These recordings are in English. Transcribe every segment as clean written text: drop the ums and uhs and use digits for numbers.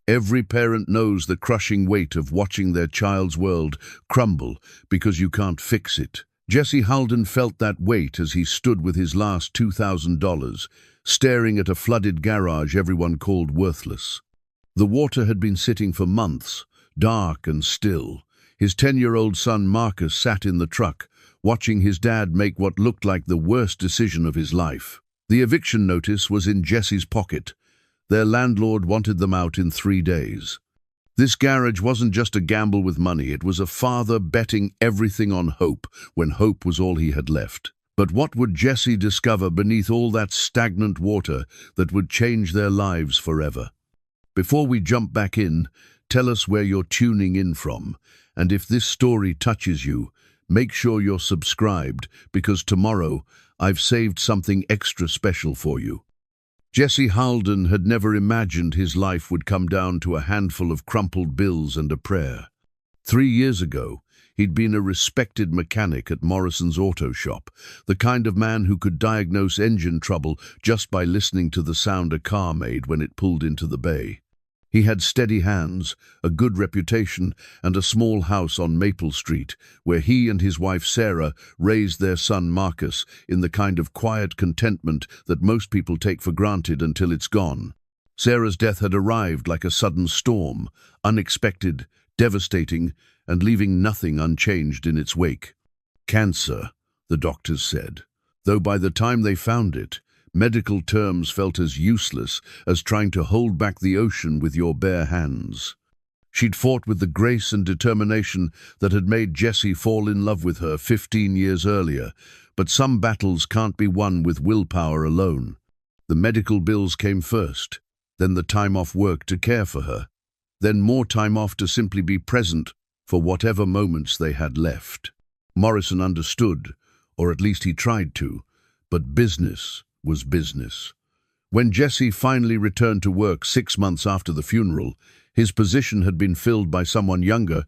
Every parent knows the crushing weight of watching their child's world crumble because you can't fix it. Jesse Halden felt that weight as he stood with his last $2,000, staring at a flooded garage everyone called worthless. The water had been sitting for months, dark and still. His 10-year-old son Marcus sat in the truck, watching his dad make what looked like the worst decision of his life. The eviction notice was in Jesse's pocket. Their landlord wanted them out in 3 days. This garage wasn't just a gamble with money, it was a father betting everything on hope when hope was all he had left. But what would Jesse discover beneath all that stagnant water that would change their lives forever? Before we jump back in, tell us where you're tuning in from, and if this story touches you, make sure you're subscribed, because tomorrow I've saved something extra special for you. Jesse Halden had never imagined his life would come down to a handful of crumpled bills and a prayer. 3 years ago, he'd been a respected mechanic at Morrison's auto shop, the kind of man who could diagnose engine trouble just by listening to the sound a car made when it pulled into the bay. He had steady hands, a good reputation, and a small house on Maple Street, where he and his wife Sarah raised their son Marcus in the kind of quiet contentment that most people take for granted until it's gone. Sarah's death had arrived like a sudden storm, unexpected, devastating, and leaving nothing unchanged in its wake. Cancer, the doctors said, though by the time they found it, medical terms felt as useless as trying to hold back the ocean with your bare hands. She'd fought with the grace and determination that had made Jesse fall in love with her 15 years earlier, but some battles can't be won with willpower alone. The medical bills came first, then the time off work to care for her, then more time off to simply be present for whatever moments they had left. Morrison understood, or at least he tried to, but business was business. When Jesse finally returned to work 6 months after the funeral, his position had been filled by someone younger,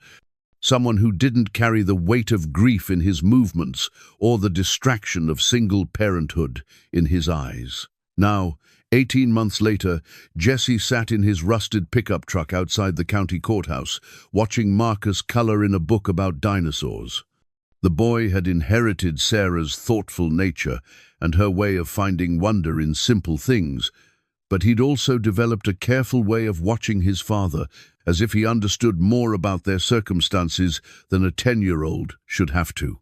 someone who didn't carry the weight of grief in his movements or the distraction of single parenthood in his eyes. Now, 18 months later, Jesse sat in his rusted pickup truck outside the county courthouse, watching Marcus color in a book about dinosaurs. The boy had inherited Sarah's thoughtful nature and her way of finding wonder in simple things, but he'd also developed a careful way of watching his father, as if he understood more about their circumstances than a 10-year-old should have to.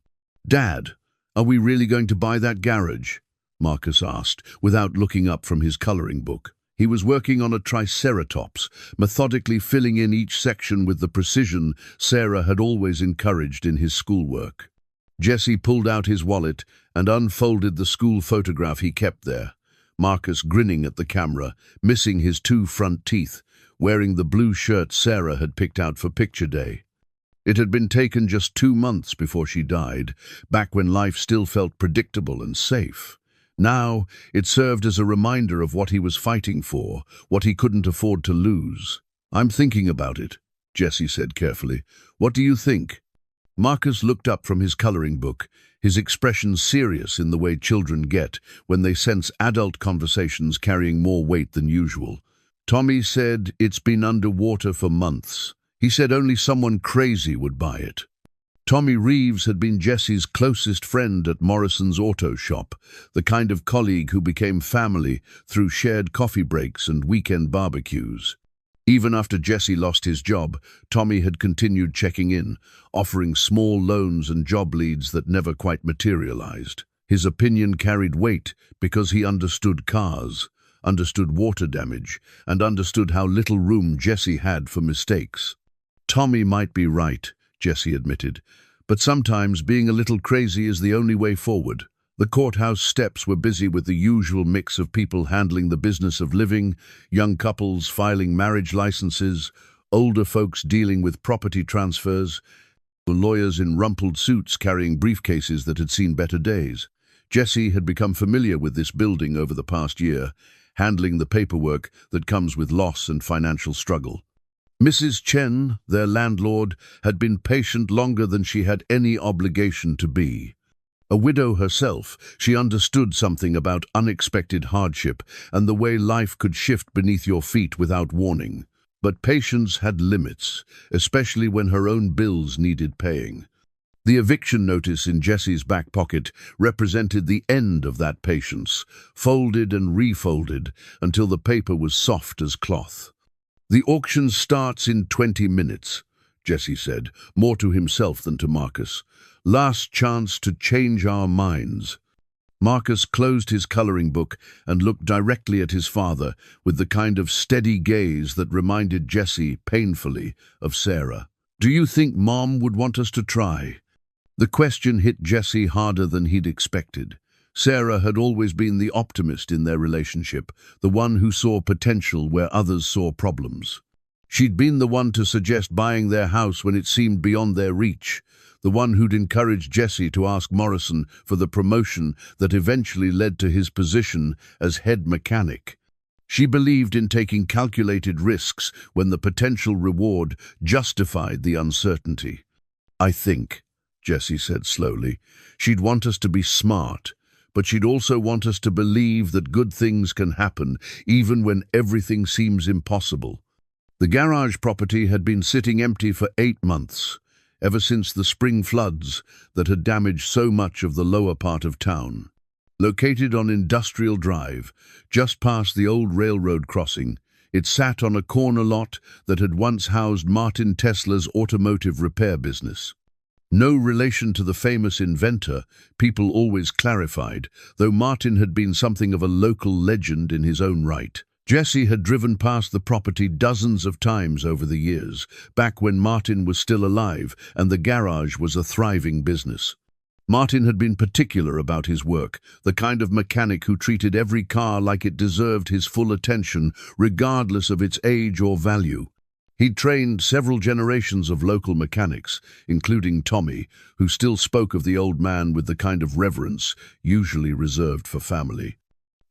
"Dad, are we really going to buy that garage?" Marcus asked, without looking up from his coloring book. He was working on a triceratops, methodically filling in each section with the precision Sarah had always encouraged in his schoolwork. Jesse pulled out his wallet and unfolded the school photograph he kept there. Marcus grinning at the camera, missing his 2 front teeth, wearing the blue shirt Sarah had picked out for picture day. It had been taken just 2 months before she died, back when life still felt predictable and safe. Now, it served as a reminder of what he was fighting for, what he couldn't afford to lose. "I'm thinking about it," Jesse said carefully. "What do you think?" Marcus looked up from his coloring book, his expression serious in the way children get when they sense adult conversations carrying more weight than usual. "Tommy said it's been underwater for months. He said only someone crazy would buy it." Tommy Reeves had been Jesse's closest friend at Morrison's auto shop, the kind of colleague who became family through shared coffee breaks and weekend barbecues. Even after Jesse lost his job, Tommy had continued checking in, offering small loans and job leads that never quite materialized. His opinion carried weight because he understood cars, understood water damage, and understood how little room Jesse had for mistakes. "Tommy might be right," Jesse admitted, "but sometimes being a little crazy is the only way forward." The courthouse steps were busy with the usual mix of people handling the business of living, young couples filing marriage licenses, older folks dealing with property transfers, lawyers in rumpled suits carrying briefcases that had seen better days. Jesse had become familiar with this building over the past year, handling the paperwork that comes with loss and financial struggle. Mrs. Chen, their landlord, had been patient longer than she had any obligation to be. A widow herself, she understood something about unexpected hardship and the way life could shift beneath your feet without warning. But patience had limits, especially when her own bills needed paying. The eviction notice in Jesse's back pocket represented the end of that patience, folded and refolded until the paper was soft as cloth. "The auction starts in 20 minutes, Jesse said, more to himself than to Marcus. "Last chance to change our minds." Marcus closed his coloring book and looked directly at his father with the kind of steady gaze that reminded Jesse painfully of Sarah. "Do you think Mom would want us to try?" The question hit Jesse harder than he'd expected. Sarah had always been the optimist in their relationship, the one who saw potential where others saw problems. She'd been the one to suggest buying their house when it seemed beyond their reach, the one who'd encouraged Jesse to ask Morrison for the promotion that eventually led to his position as head mechanic. She believed in taking calculated risks when the potential reward justified the uncertainty. "I think," Jesse said slowly, "she'd want us to be smart, but she'd also want us to believe that good things can happen even when everything seems impossible." The garage property had been sitting empty for 8 months, ever since the spring floods that had damaged so much of the lower part of town. Located on Industrial Drive, just past the old railroad crossing, it sat on a corner lot that had once housed Martin Tesla's automotive repair business. No relation to the famous inventor, people always clarified, though Martin had been something of a local legend in his own right. Jesse had driven past the property dozens of times over the years, back when Martin was still alive and the garage was a thriving business. Martin had been particular about his work, the kind of mechanic who treated every car like it deserved his full attention, regardless of its age or value. He'd trained several generations of local mechanics, including Tommy, who still spoke of the old man with the kind of reverence usually reserved for family.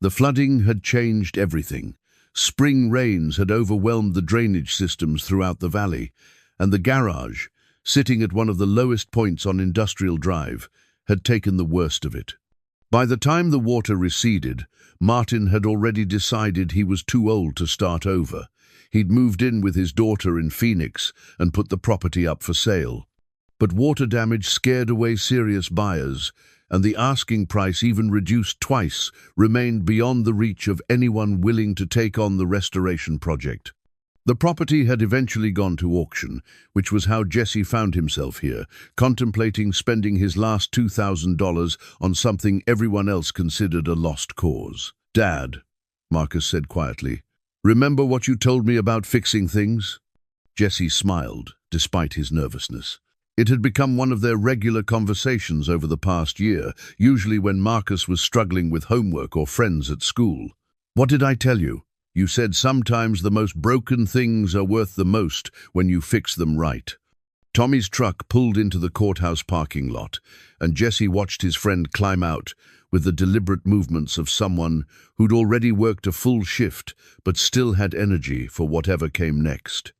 The flooding had changed everything. Spring rains had overwhelmed the drainage systems throughout the valley, and the garage, sitting at one of the lowest points on Industrial Drive, had taken the worst of it. By the time the water receded, Martin had already decided he was too old to start over. He'd moved in with his daughter in Phoenix and put the property up for sale. But water damage scared away serious buyers, and the asking price, even reduced twice, remained beyond the reach of anyone willing to take on the restoration project. The property had eventually gone to auction, which was how Jesse found himself here, contemplating spending his last $2,000 on something everyone else considered a lost cause. "Dad," Marcus said quietly, "remember what you told me about fixing things?" Jesse smiled, despite his nervousness. It had become one of their regular conversations over the past year, usually when Marcus was struggling with homework or friends at school. "What did I tell you? You said sometimes the most broken things are worth the most when you fix them right." Tommy's truck pulled into the courthouse parking lot, and Jesse watched his friend climb out with the deliberate movements of someone who'd already worked a full shift but still had energy for whatever came next.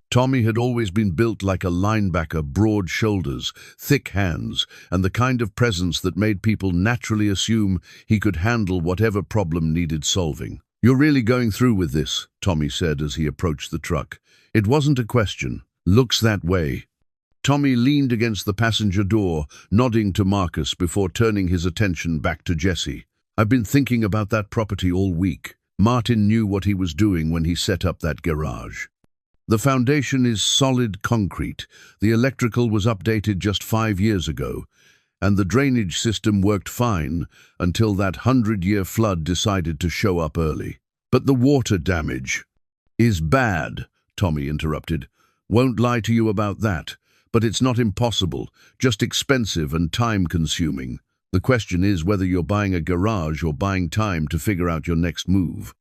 Tommy had always been built like a linebacker, broad shoulders, thick hands, and the kind of presence that made people naturally assume he could handle whatever problem needed solving. "You're really going through with this," Tommy said as he approached the truck. "It wasn't a question. Looks that way." Tommy leaned against the passenger door, nodding to Marcus before turning his attention back to Jesse. "I've been thinking about that property all week." Martin knew what he was doing when he set up that garage. The foundation is solid concrete, the electrical was updated just 5 years ago, and the drainage system worked fine until that 100-year flood decided to show up early. "But the water damage is bad," Tommy interrupted. "Won't lie to you about that, but it's not impossible, just expensive and time-consuming. The question is whether you're buying a garage or buying time to figure out your next move."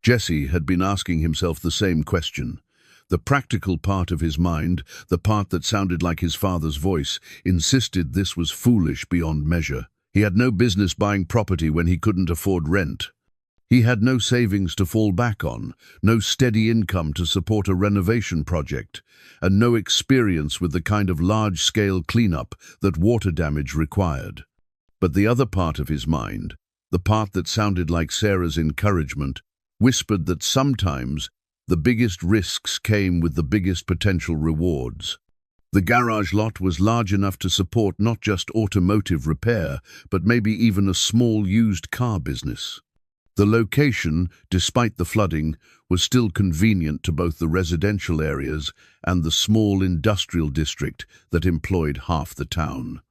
Jesse had been asking himself the same question. The practical part of his mind, the part that sounded like his father's voice, insisted this was foolish beyond measure. He had no business buying property when he couldn't afford rent. He had no savings to fall back on, no steady income to support a renovation project, and no experience with the kind of large-scale cleanup that water damage required. But the other part of his mind, the part that sounded like Sarah's encouragement, whispered that sometimes The biggest risks came with the biggest potential rewards. The garage lot was large enough to support not just automotive repair, but maybe even a small used car business. The location, despite the flooding, was still convenient to both the residential areas and the small industrial district that employed half the town.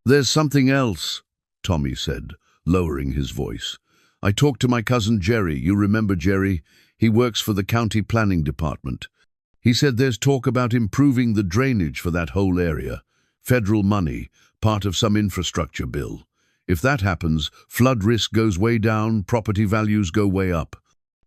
"There's something else," Tommy said, lowering his voice. "I talked to my cousin Jerry. You remember Jerry? He works for the county planning department. He said there's talk about improving the drainage for that whole area. Federal money, part of some infrastructure bill. If that happens, flood risk goes way down, property values go way up."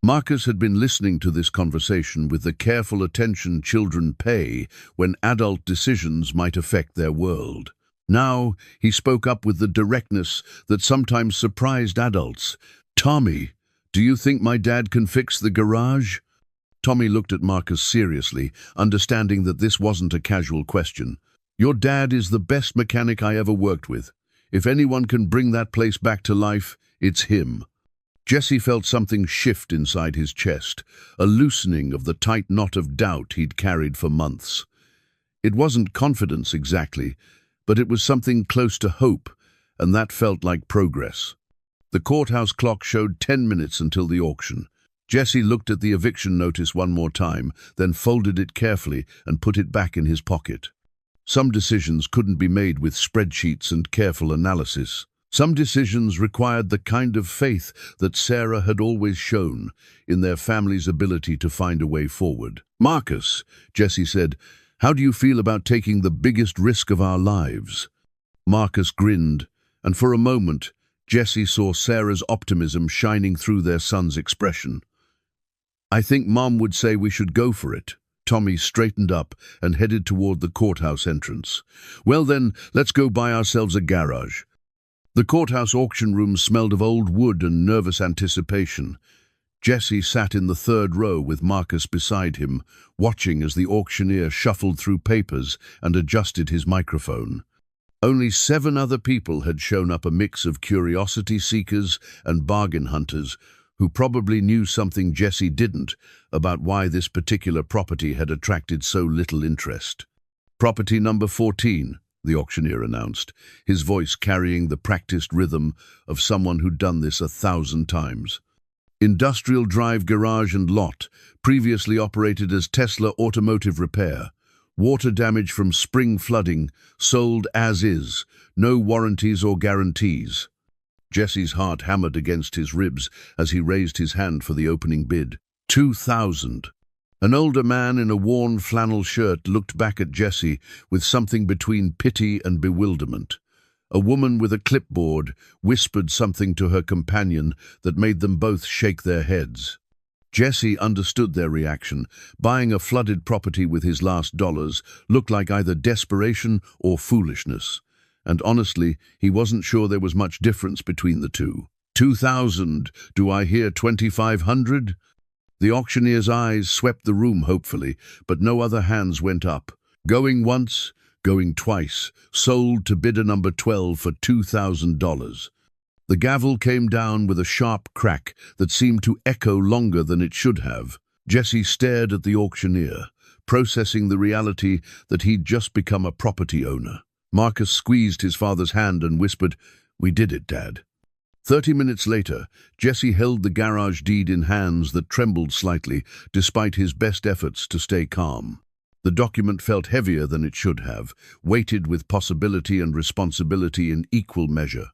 Marcus had been listening to this conversation with the careful attention children pay when adult decisions might affect their world. Now, he spoke up with the directness that sometimes surprised adults. "Tommy, do you think my dad can fix the garage?" Tommy looked at Marcus seriously, understanding that this wasn't a casual question. "Your dad is the best mechanic I ever worked with. If anyone can bring that place back to life, it's him." Jesse felt something shift inside his chest, a loosening of the tight knot of doubt he'd carried for months. It wasn't confidence exactly, but it was something close to hope, and that felt like progress. The courthouse clock showed 10 minutes until the auction. Jesse looked at the eviction notice one more time, then folded it carefully and put it back in his pocket. Some decisions couldn't be made with spreadsheets and careful analysis. Some decisions required the kind of faith that Sarah had always shown in their family's ability to find a way forward. "Marcus," Jesse said, "how do you feel about taking the biggest risk of our lives?" Marcus grinned, and for a moment, Jesse saw Sarah's optimism shining through their son's expression. "I think Mom would say we should go for it." Tommy straightened up and headed toward the courthouse entrance. "Well then, let's go buy ourselves a garage." The courthouse auction room smelled of old wood and nervous anticipation. Jesse sat in the third row with Marcus beside him, watching as the auctioneer shuffled through papers and adjusted his microphone. Only 7 other people had shown up, a mix of curiosity seekers and bargain hunters, who probably knew something Jesse didn't about why this particular property had attracted so little interest. "Property number 14, the auctioneer announced, his voice carrying the practiced rhythm of someone who'd done this 1,000 times. "Industrial Drive Garage and Lot, previously operated as Tesla Automotive Repair. Water damage from spring flooding, sold as is, no warranties or guarantees." Jesse's heart hammered against his ribs as he raised his hand for the opening bid. 2,000. An older man in a worn flannel shirt looked back at Jesse with something between pity and bewilderment. A woman with a clipboard whispered something to her companion that made them both shake their heads. Jesse understood their reaction. Buying a flooded property with his last dollars looked like either desperation or foolishness. And honestly, he wasn't sure there was much difference between the two. 2,000, do I hear 2,500? The auctioneer's eyes swept the room hopefully, but no other hands went up. Going once, going twice, sold to bidder number 12 for $2,000. The gavel came down with a sharp crack that seemed to echo longer than it should have. Jesse stared at the auctioneer, processing the reality that he'd just become a property owner. Marcus squeezed his father's hand and whispered, "We did it, Dad." 30 minutes later, Jesse held the garage deed in hands that trembled slightly, despite his best efforts to stay calm. The document felt heavier than it should have, weighted with possibility and responsibility in equal measure.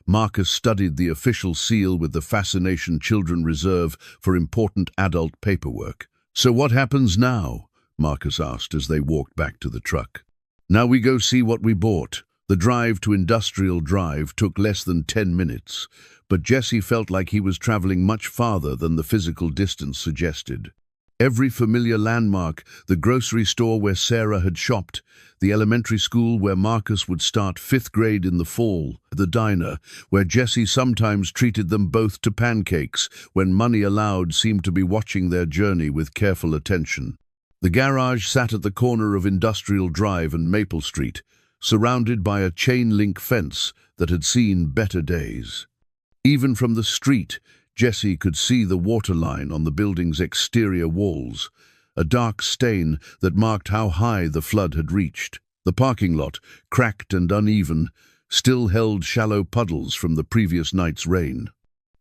Marcus studied the official seal with the fascination children reserve for important adult paperwork. "So what happens now?" Marcus asked as they walked back to the truck. "Now we go see what we bought." The drive to Industrial Drive took less than 10 minutes, but Jesse felt like he was traveling much farther than the physical distance suggested. Every familiar landmark, the grocery store where Sarah had shopped, the elementary school where Marcus would start 5th grade in the fall, the diner, where Jesse sometimes treated them both to pancakes when money allowed, seemed to be watching their journey with careful attention. The garage sat at the corner of Industrial Drive and Maple Street, surrounded by a chain-link fence that had seen better days. Even from the street, Jesse could see the waterline on the building's exterior walls, a dark stain that marked how high the flood had reached. The parking lot, cracked and uneven, still held shallow puddles from the previous night's rain.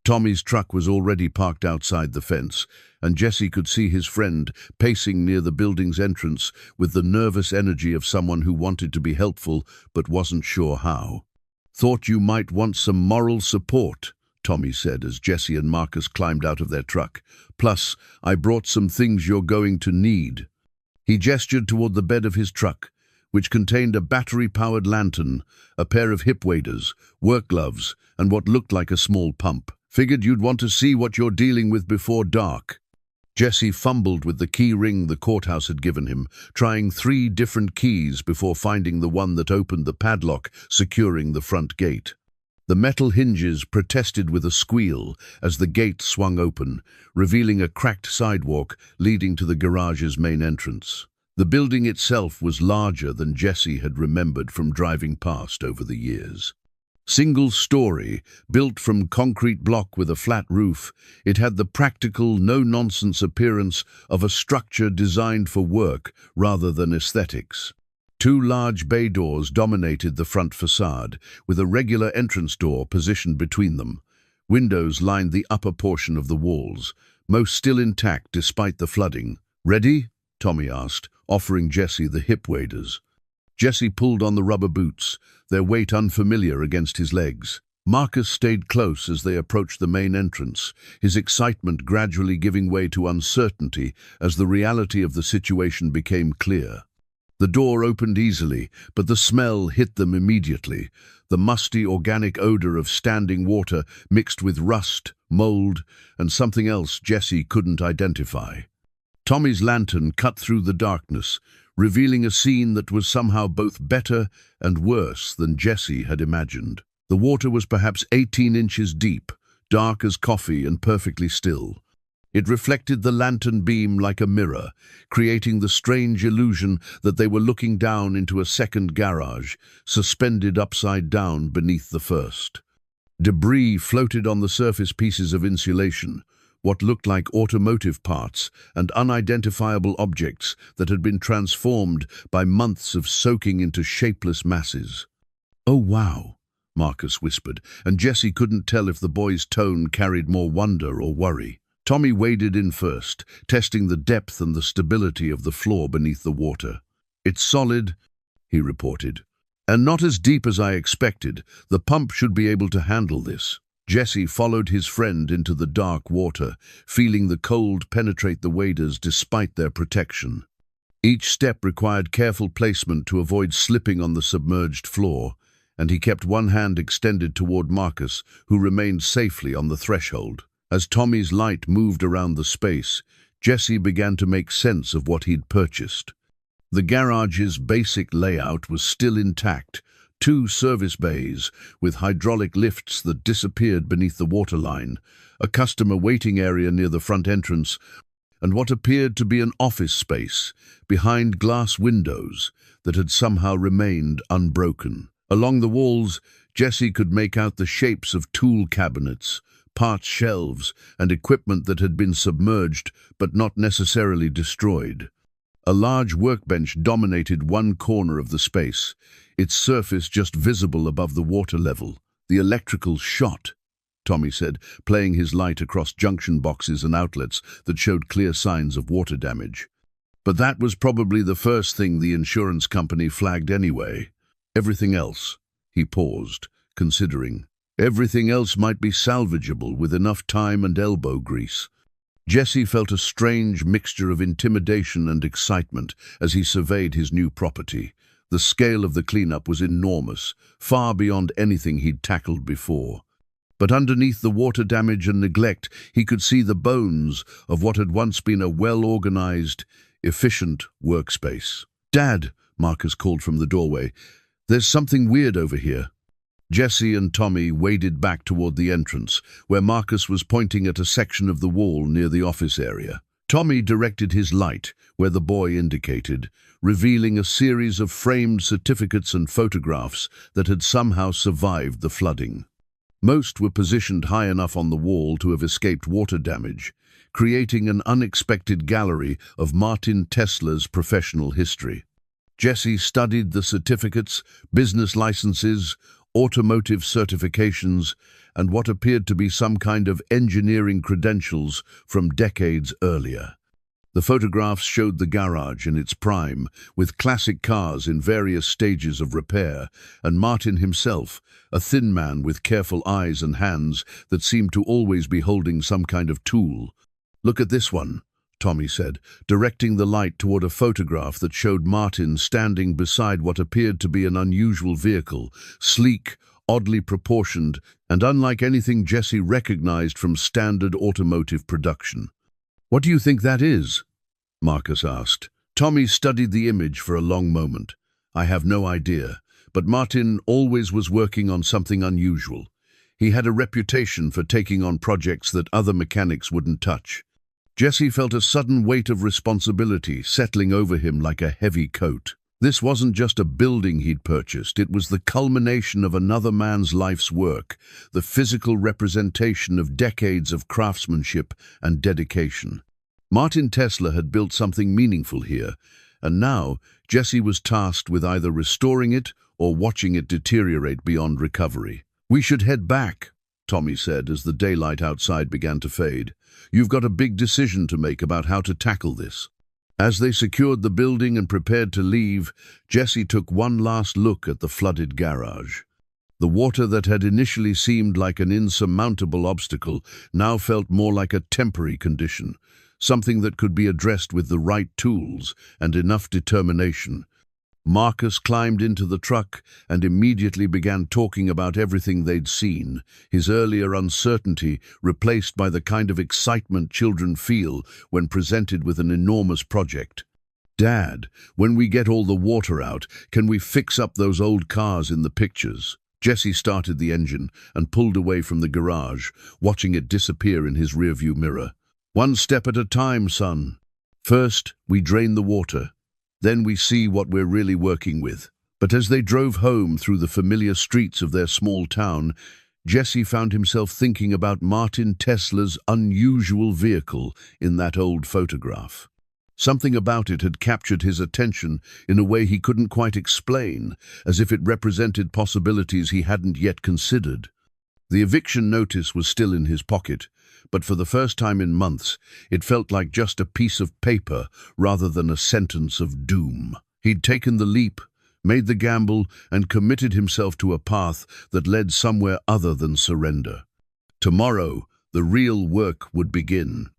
Tommy's truck was already parked outside the fence, and Jesse could see his friend pacing near the building's entrance with the nervous energy of someone who wanted to be helpful but wasn't sure how. "Thought you might want some moral support," Tommy said as Jesse and Marcus climbed out of their truck. "Plus, I brought some things you're going to need." He gestured toward the bed of his truck, which contained a battery-powered lantern, a pair of hip waders, work gloves, and what looked like a small pump. "Figured you'd want to see what you're dealing with before dark." Jesse fumbled with the key ring the courthouse had given him, trying 3 different keys before finding the one that opened the padlock, securing the front gate. The metal hinges protested with a squeal as the gate swung open, revealing a cracked sidewalk leading to the garage's main entrance. The building itself was larger than Jesse had remembered from driving past over the years. Single-story, built from concrete block with a flat roof, it had the practical, no-nonsense appearance of a structure designed for work rather than aesthetics. 2 large bay doors dominated the front facade, with a regular entrance door positioned between them. Windows lined the upper portion of the walls, most still intact despite the flooding. "Ready?" Tommy asked, offering Jesse the hip waders. Jesse pulled on the rubber boots, their weight unfamiliar against his legs. Marcus stayed close as they approached the main entrance, his excitement gradually giving way to uncertainty as the reality of the situation became clear. The door opened easily, but the smell hit them immediately, the musty organic odor of standing water mixed with rust, mold, and something else Jesse couldn't identify. Tommy's lantern cut through the darkness, revealing a scene that was somehow both better and worse than Jesse had imagined. The water was perhaps 18 inches deep, dark as coffee and perfectly still. It reflected the lantern beam like a mirror, creating the strange illusion that they were looking down into a second garage, suspended upside down beneath the first. Debris floated on the surface, pieces of insulation, what looked like automotive parts and unidentifiable objects that had been transformed by months of soaking into shapeless masses. "Oh, wow," Marcus whispered, and Jesse couldn't tell if the boy's tone carried more wonder or worry. Tommy waded in first, testing the depth and the stability of the floor beneath the water. "It's solid," he reported, "and not as deep as I expected. The pump should be able to handle this." Jesse followed his friend into the dark water, feeling the cold penetrate the waders despite their protection. Each step required careful placement to avoid slipping on the submerged floor, and he kept one hand extended toward Marcus, who remained safely on the threshold. As Tommy's light moved around the space, Jesse began to make sense of what he'd purchased. The garage's basic layout was still intact, 2 service bays with hydraulic lifts that disappeared beneath the waterline, a customer waiting area near the front entrance, and what appeared to be an office space behind glass windows that had somehow remained unbroken. Along the walls, Jesse could make out the shapes of tool cabinets, parts shelves, and equipment that had been submerged but not necessarily destroyed. A large workbench dominated one corner of the space, its surface just visible above the water level. "The electrical shot," Tommy said, playing his light across junction boxes and outlets that showed clear signs of water damage. But that was probably the first thing the insurance company flagged anyway. Everything else, he paused, considering. Everything else might be salvageable with enough time and elbow grease. Jesse felt a strange mixture of intimidation and excitement as he surveyed his new property. The scale of the cleanup was enormous, far beyond anything he'd tackled before. But underneath the water damage and neglect, he could see the bones of what had once been a well-organized, efficient workspace. "Dad," Marcus called from the doorway, "there's something weird over here." Jesse and Tommy waded back toward the entrance, where Marcus was pointing at a section of the wall near the office area. Tommy directed his light where the boy indicated, revealing a series of framed certificates and photographs that had somehow survived the flooding. Most were positioned high enough on the wall to have escaped water damage, creating an unexpected gallery of Martin Tesla's professional history. Jesse studied the certificates, business licenses, automotive certifications, and what appeared to be some kind of engineering credentials from decades earlier. The photographs showed the garage in its prime, with classic cars in various stages of repair, and Martin himself, a thin man with careful eyes and hands that seemed to always be holding some kind of tool. "Look at this one," Tommy said, directing the light toward a photograph that showed Martin standing beside what appeared to be an unusual vehicle, sleek, oddly proportioned, and unlike anything Jesse recognized from standard automotive production. "What do you think that is?" Marcus asked. Tommy studied the image for a long moment. "I have no idea, but Martin always was working on something unusual. He had a reputation for taking on projects that other mechanics wouldn't touch." Jesse felt a sudden weight of responsibility settling over him like a heavy coat. This wasn't just a building he'd purchased, it was the culmination of another man's life's work, the physical representation of decades of craftsmanship and dedication. Martin Tesla had built something meaningful here, and now Jesse was tasked with either restoring it or watching it deteriorate beyond recovery. "We should head back," Tommy said as the daylight outside began to fade. "You've got a big decision to make about how to tackle this." As they secured the building and prepared to leave, Jesse took one last look at the flooded garage. The water that had initially seemed like an insurmountable obstacle now felt more like a temporary condition, something that could be addressed with the right tools and enough determination. Marcus climbed into the truck and immediately began talking about everything they'd seen, his earlier uncertainty replaced by the kind of excitement children feel when presented with an enormous project. "Dad, when we get all the water out, can we fix up those old cars in the pictures?" Jesse started the engine and pulled away from the garage, watching it disappear in his rearview mirror. "One step at a time, son. First, we drain the water. Then we see what we're really working with." But as they drove home through the familiar streets of their small town, Jesse found himself thinking about Martin Tesla's unusual vehicle in that old photograph. Something about it had captured his attention in a way he couldn't quite explain, as if it represented possibilities he hadn't yet considered. The eviction notice was still in his pocket, but for the first time in months, it felt like just a piece of paper rather than a sentence of doom. He'd taken the leap, made the gamble, and committed himself to a path that led somewhere other than surrender. Tomorrow, the real work would begin.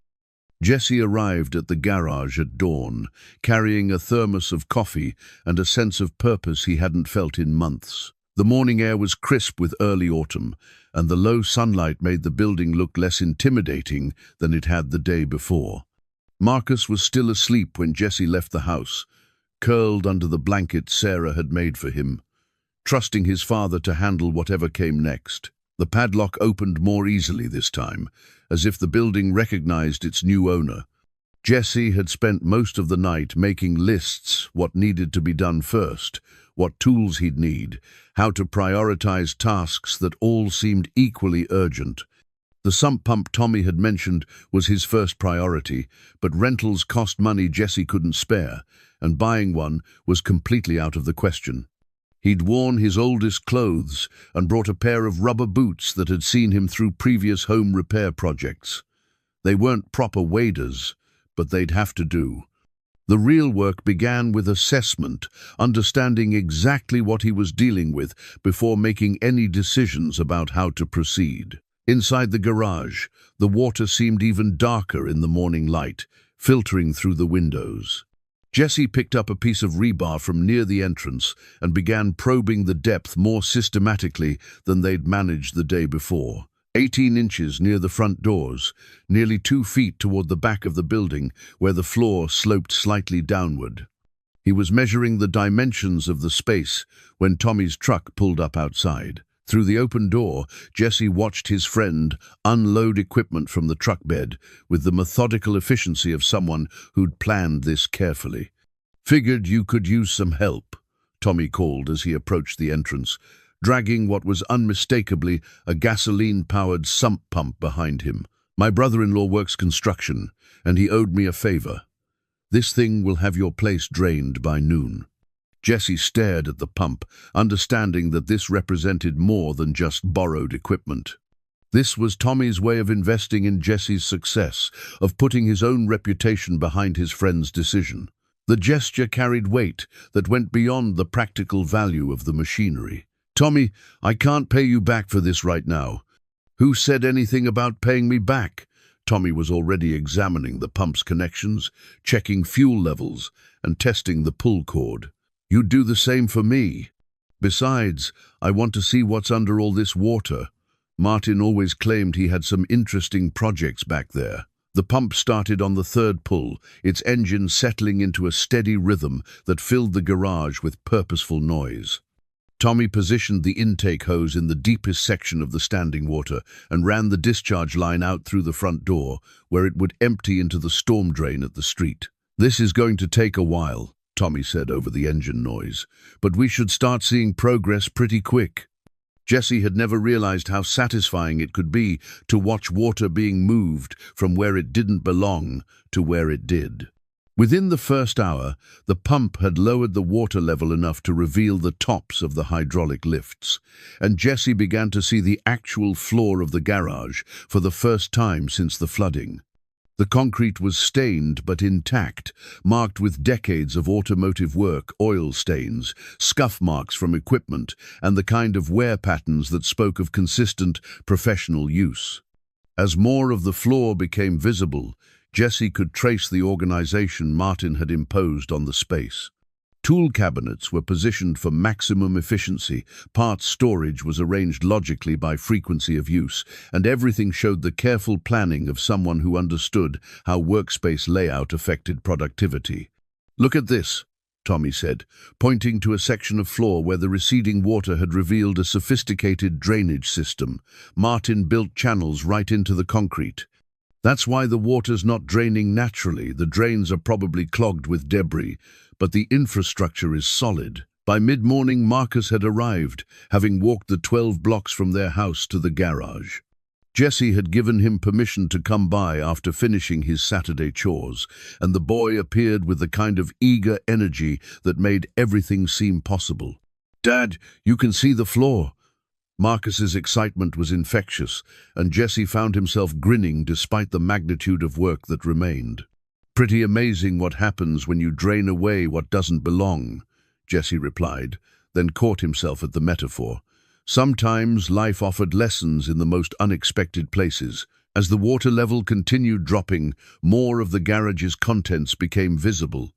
Jesse arrived at the garage at dawn, carrying a thermos of coffee and a sense of purpose he hadn't felt in months. The morning air was crisp with early autumn, and the low sunlight made the building look less intimidating than it had the day before. Marcus was still asleep when Jesse left the house, curled under the blanket Sarah had made for him, trusting his father to handle whatever came next. The padlock opened more easily this time, as if the building recognized its new owner. Jesse had spent most of the night making lists, what needed to be done first, what tools he'd need, how to prioritize tasks that all seemed equally urgent. The sump pump Tommy had mentioned was his first priority, but rentals cost money Jesse couldn't spare, and buying one was completely out of the question. He'd worn his oldest clothes and brought a pair of rubber boots that had seen him through previous home repair projects. They weren't proper waders, but they'd have to do. The real work began with assessment, understanding exactly what he was dealing with before making any decisions about how to proceed. Inside the garage, the water seemed even darker in the morning light, filtering through the windows. Jesse picked up a piece of rebar from near the entrance and began probing the depth more systematically than they'd managed the day before. 18 inches near the front doors, nearly 2 feet toward the back of the building where the floor sloped slightly downward. He was measuring the dimensions of the space when Tommy's truck pulled up outside. Through the open door, Jesse watched his friend unload equipment from the truck bed with the methodical efficiency of someone who'd planned this carefully. "Figured you could use some help," Tommy called as he approached the entrance, dragging what was unmistakably a gasoline-powered sump pump behind him. "My brother-in-law works construction, and he owed me a favor. This thing will have your place drained by noon." Jesse stared at the pump, understanding that this represented more than just borrowed equipment. This was Tommy's way of investing in Jesse's success, of putting his own reputation behind his friend's decision. The gesture carried weight that went beyond the practical value of the machinery. "Tommy, I can't pay you back for this right now." "Who said anything about paying me back?" Tommy was already examining the pump's connections, checking fuel levels, and testing the pull cord. "You'd do the same for me. Besides, I want to see what's under all this water." Martin always claimed he had some interesting projects back there. The pump started on the third pull, its engine settling into a steady rhythm that filled the garage with purposeful noise. Tommy positioned the intake hose in the deepest section of the standing water and ran the discharge line out through the front door, where it would empty into the storm drain at the street. "This is going to take a while," Tommy said over the engine noise, "but we should start seeing progress pretty quick." Jesse had never realized how satisfying it could be to watch water being moved from where it didn't belong to where it did. Within the first hour, the pump had lowered the water level enough to reveal the tops of the hydraulic lifts, and Jesse began to see the actual floor of the garage for the first time since the flooding. The concrete was stained but intact, marked with decades of automotive work, oil stains, scuff marks from equipment, and the kind of wear patterns that spoke of consistent, professional use. As more of the floor became visible, Jesse could trace the organization Martin had imposed on the space. Tool cabinets were positioned for maximum efficiency, parts storage was arranged logically by frequency of use, and everything showed the careful planning of someone who understood how workspace layout affected productivity. "Look at this," Tommy said, pointing to a section of floor where the receding water had revealed a sophisticated drainage system. Martin built channels right into the concrete. "That's why the water's not draining naturally. The drains are probably clogged with debris, but the infrastructure is solid." By mid-morning, Marcus had arrived, having walked the 12 blocks from their house to the garage. Jesse had given him permission to come by after finishing his Saturday chores, and the boy appeared with the kind of eager energy that made everything seem possible. "Dad, you can see the floor." Marcus's excitement was infectious, and Jesse found himself grinning despite the magnitude of work that remained. "Pretty amazing what happens when you drain away what doesn't belong," Jesse replied, then caught himself at the metaphor. Sometimes life offered lessons in the most unexpected places. As the water level continued dropping, more of the garage's contents became visible.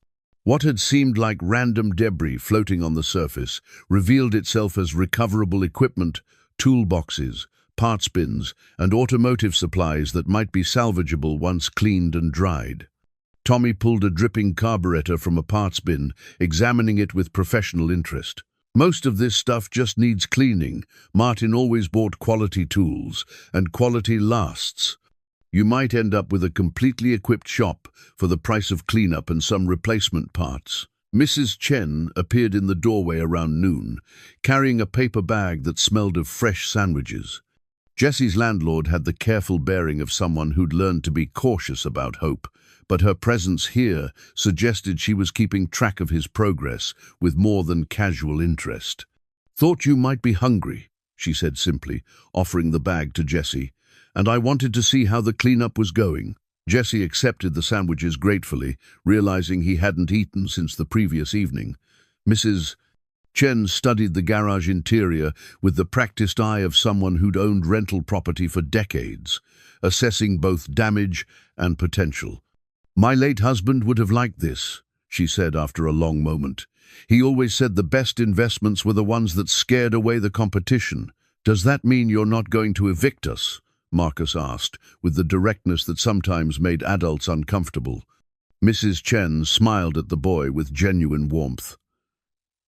What had seemed like random debris floating on the surface revealed itself as recoverable equipment, toolboxes, parts bins, and automotive supplies that might be salvageable once cleaned and dried. Tommy pulled a dripping carburetor from a parts bin, examining it with professional interest. "Most of this stuff just needs cleaning. Martin always bought quality tools, and quality lasts. You might end up with a completely equipped shop for the price of cleanup and some replacement parts." Mrs. Chen appeared in the doorway around noon, carrying a paper bag that smelled of fresh sandwiches. Jesse's landlord had the careful bearing of someone who'd learned to be cautious about hope, but her presence here suggested she was keeping track of his progress with more than casual interest. "Thought you might be hungry," she said simply, offering the bag to Jesse, "and I wanted to see how the cleanup was going." Jesse accepted the sandwiches gratefully, realizing he hadn't eaten since the previous evening. Mrs. Chen studied the garage interior with the practiced eye of someone who'd owned rental property for decades, assessing both damage and potential. "My late husband would have liked this," she said after a long moment. "He always said the best investments were the ones that scared away the competition." "Does that mean you're not going to evict us?" Marcus asked, with the directness that sometimes made adults uncomfortable. Mrs. Chen smiled at the boy with genuine warmth.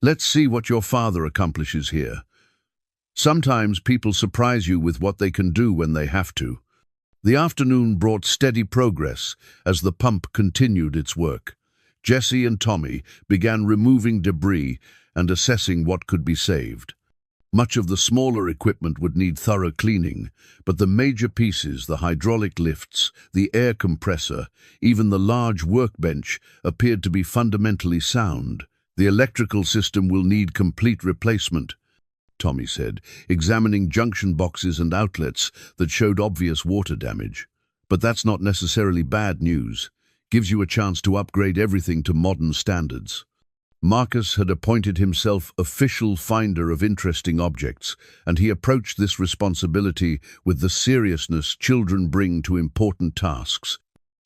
"Let's see what your father accomplishes here. Sometimes people surprise you with what they can do when they have to." The afternoon brought steady progress as the pump continued its work. Jesse and Tommy began removing debris and assessing what could be saved. Much of the smaller equipment would need thorough cleaning, but the major pieces, the hydraulic lifts, the air compressor, even the large workbench, appeared to be fundamentally sound. The electrical system will need complete replacement, Tommy said, examining junction boxes and outlets that showed obvious water damage. But that's not necessarily bad news. Gives you a chance to upgrade everything to modern standards. Marcus had appointed himself official finder of interesting objects, and he approached this responsibility with the seriousness children bring to important tasks.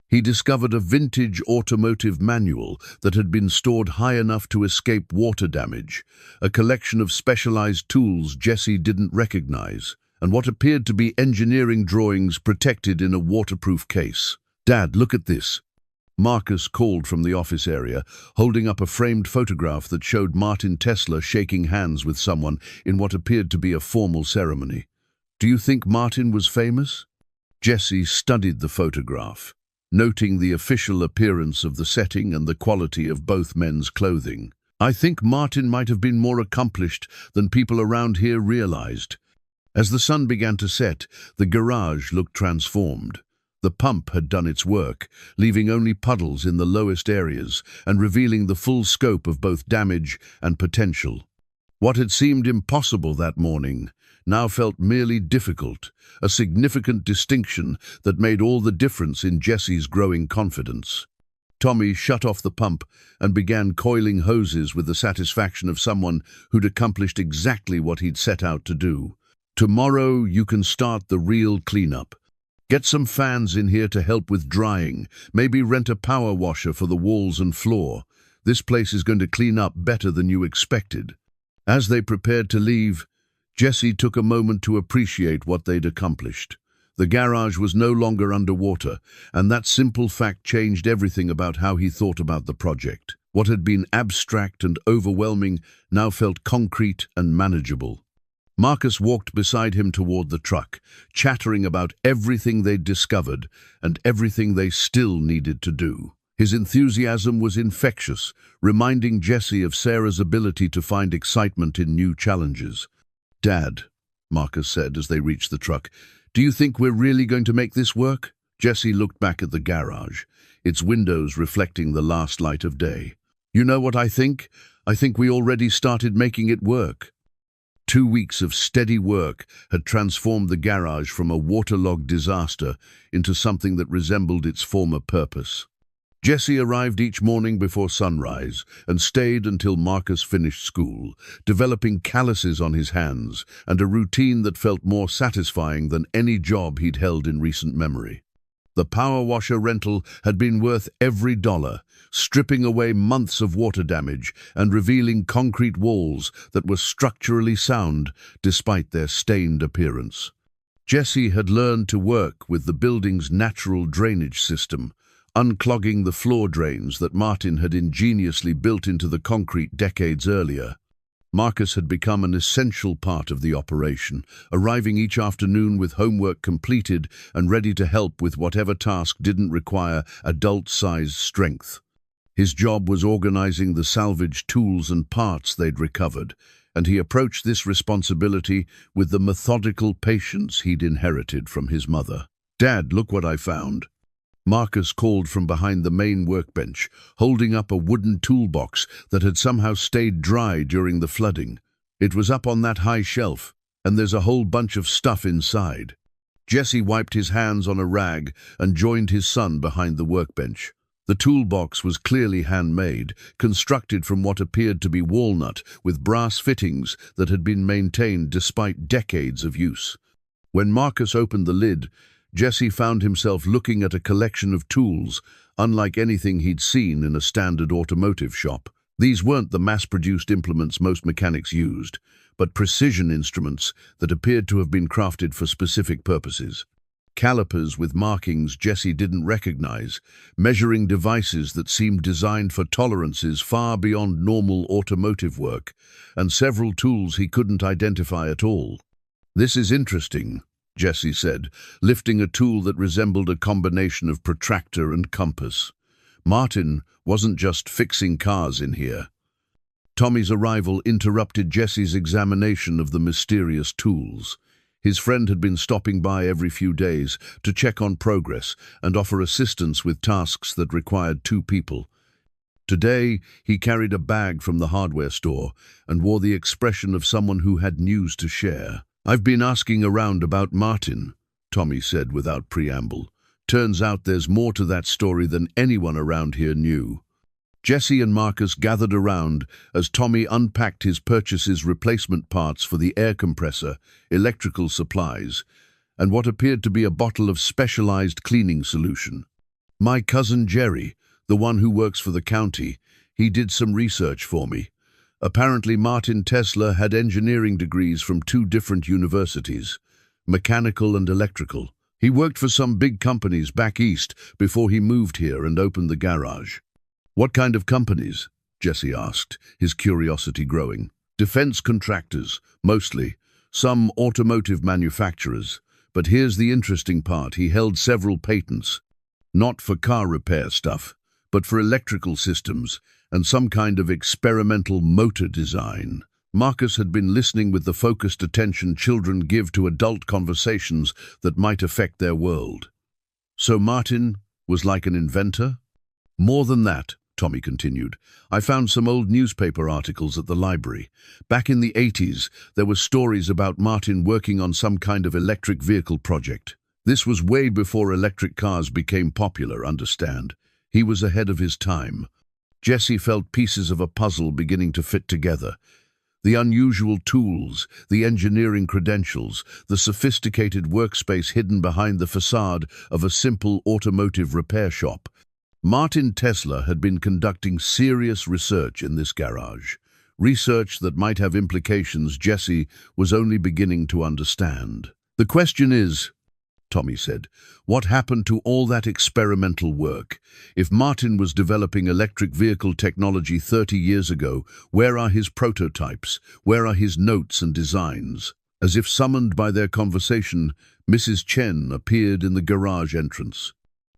He discovered a vintage automotive manual that had been stored high enough to escape water damage, a collection of specialized tools Jesse didn't recognize, and what appeared to be engineering drawings protected in a waterproof case. "Dad, look at this." Marcus called from the office area, holding up a framed photograph that showed Martin Tesla shaking hands with someone in what appeared to be a formal ceremony. "Do you think Martin was famous?" Jesse studied the photograph, noting the official appearance of the setting and the quality of both men's clothing. "I think Martin might have been more accomplished than people around here realized." As the sun began to set, the garage looked transformed. The pump had done its work, leaving only puddles in the lowest areas and revealing the full scope of both damage and potential. What had seemed impossible that morning now felt merely difficult, a significant distinction that made all the difference in Jesse's growing confidence. Tommy shut off the pump and began coiling hoses with the satisfaction of someone who'd accomplished exactly what he'd set out to do. "Tomorrow you can start the real cleanup. Get some fans in here to help with drying. Maybe rent a power washer for the walls and floor. This place is going to clean up better than you expected." As they prepared to leave, Jesse took a moment to appreciate what they'd accomplished. The garage was no longer underwater, and that simple fact changed everything about how he thought about the project. What had been abstract and overwhelming now felt concrete and manageable. Marcus walked beside him toward the truck, chattering about everything they'd discovered and everything they still needed to do. His enthusiasm was infectious, reminding Jesse of Sarah's ability to find excitement in new challenges. "Dad," Marcus said as they reached the truck, "do you think we're really going to make this work?" Jesse looked back at the garage, its windows reflecting the last light of day. "You know what I think? I think we already started making it work." 2 weeks of steady work had transformed the garage from a waterlogged disaster into something that resembled its former purpose. Jesse arrived each morning before sunrise and stayed until Marcus finished school, developing calluses on his hands and a routine that felt more satisfying than any job he'd held in recent memory. The power washer rental had been worth every dollar, stripping away months of water damage and revealing concrete walls that were structurally sound despite their stained appearance. Jesse had learned to work with the building's natural drainage system, unclogging the floor drains that Martin had ingeniously built into the concrete decades earlier. Marcus had become an essential part of the operation, arriving each afternoon with homework completed and ready to help with whatever task didn't require adult-sized strength. His job was organizing the salvaged tools and parts they'd recovered, and he approached this responsibility with the methodical patience he'd inherited from his mother. "Dad, look what I found." Marcus called from behind the main workbench, holding up a wooden toolbox that had somehow stayed dry during the flooding. "It was up on that high shelf, and there's a whole bunch of stuff inside." Jesse wiped his hands on a rag and joined his son behind the workbench. The toolbox was clearly handmade, constructed from what appeared to be walnut, with brass fittings that had been maintained despite decades of use. When Marcus opened the lid, Jesse found himself looking at a collection of tools, unlike anything he'd seen in a standard automotive shop. These weren't the mass-produced implements most mechanics used, but precision instruments that appeared to have been crafted for specific purposes. Calipers with markings Jesse didn't recognize, measuring devices that seemed designed for tolerances far beyond normal automotive work, and several tools he couldn't identify at all. "This is interesting," Jesse said, lifting a tool that resembled a combination of protractor and compass. "Martin wasn't just fixing cars in here." Tommy's arrival interrupted Jesse's examination of the mysterious tools. His friend had been stopping by every few days to check on progress and offer assistance with tasks that required two people. Today, he carried a bag from the hardware store and wore the expression of someone who had news to share. "I've been asking around about Martin," Tommy said without preamble. "Turns out there's more to that story than anyone around here knew." Jesse and Marcus gathered around as Tommy unpacked his purchases, replacement parts for the air compressor, electrical supplies, and what appeared to be a bottle of specialized cleaning solution. "My cousin Jerry, the one who works for the county, he did some research for me. Apparently Martin Tesla had engineering degrees from two different universities, mechanical and electrical. He worked for some big companies back east before he moved here and opened the garage." "What kind of companies?" Jesse asked, his curiosity growing. "Defense contractors, mostly. Some automotive manufacturers. But here's the interesting part. He held several patents. Not for car repair stuff, but for electrical systems and some kind of experimental motor design." Marcus had been listening with the focused attention children give to adult conversations that might affect their world. "So Martin was like an inventor?" "More than that," Tommy continued. "I found some old newspaper articles at the library. Back in the 80s, there were stories about Martin working on some kind of electric vehicle project. This was way before electric cars became popular, understand. He was ahead of his time." Jesse felt pieces of a puzzle beginning to fit together. The unusual tools, the engineering credentials, the sophisticated workspace hidden behind the facade of a simple automotive repair shop. Martin Tesla had been conducting serious research in this garage, research that might have implications Jesse was only beginning to understand. "The question is," Tommy said, "what happened to all that experimental work? If Martin was developing electric vehicle technology 30 years ago, where are his prototypes? Where are his notes and designs?" As if summoned by their conversation, Mrs. Chen appeared in the garage entrance.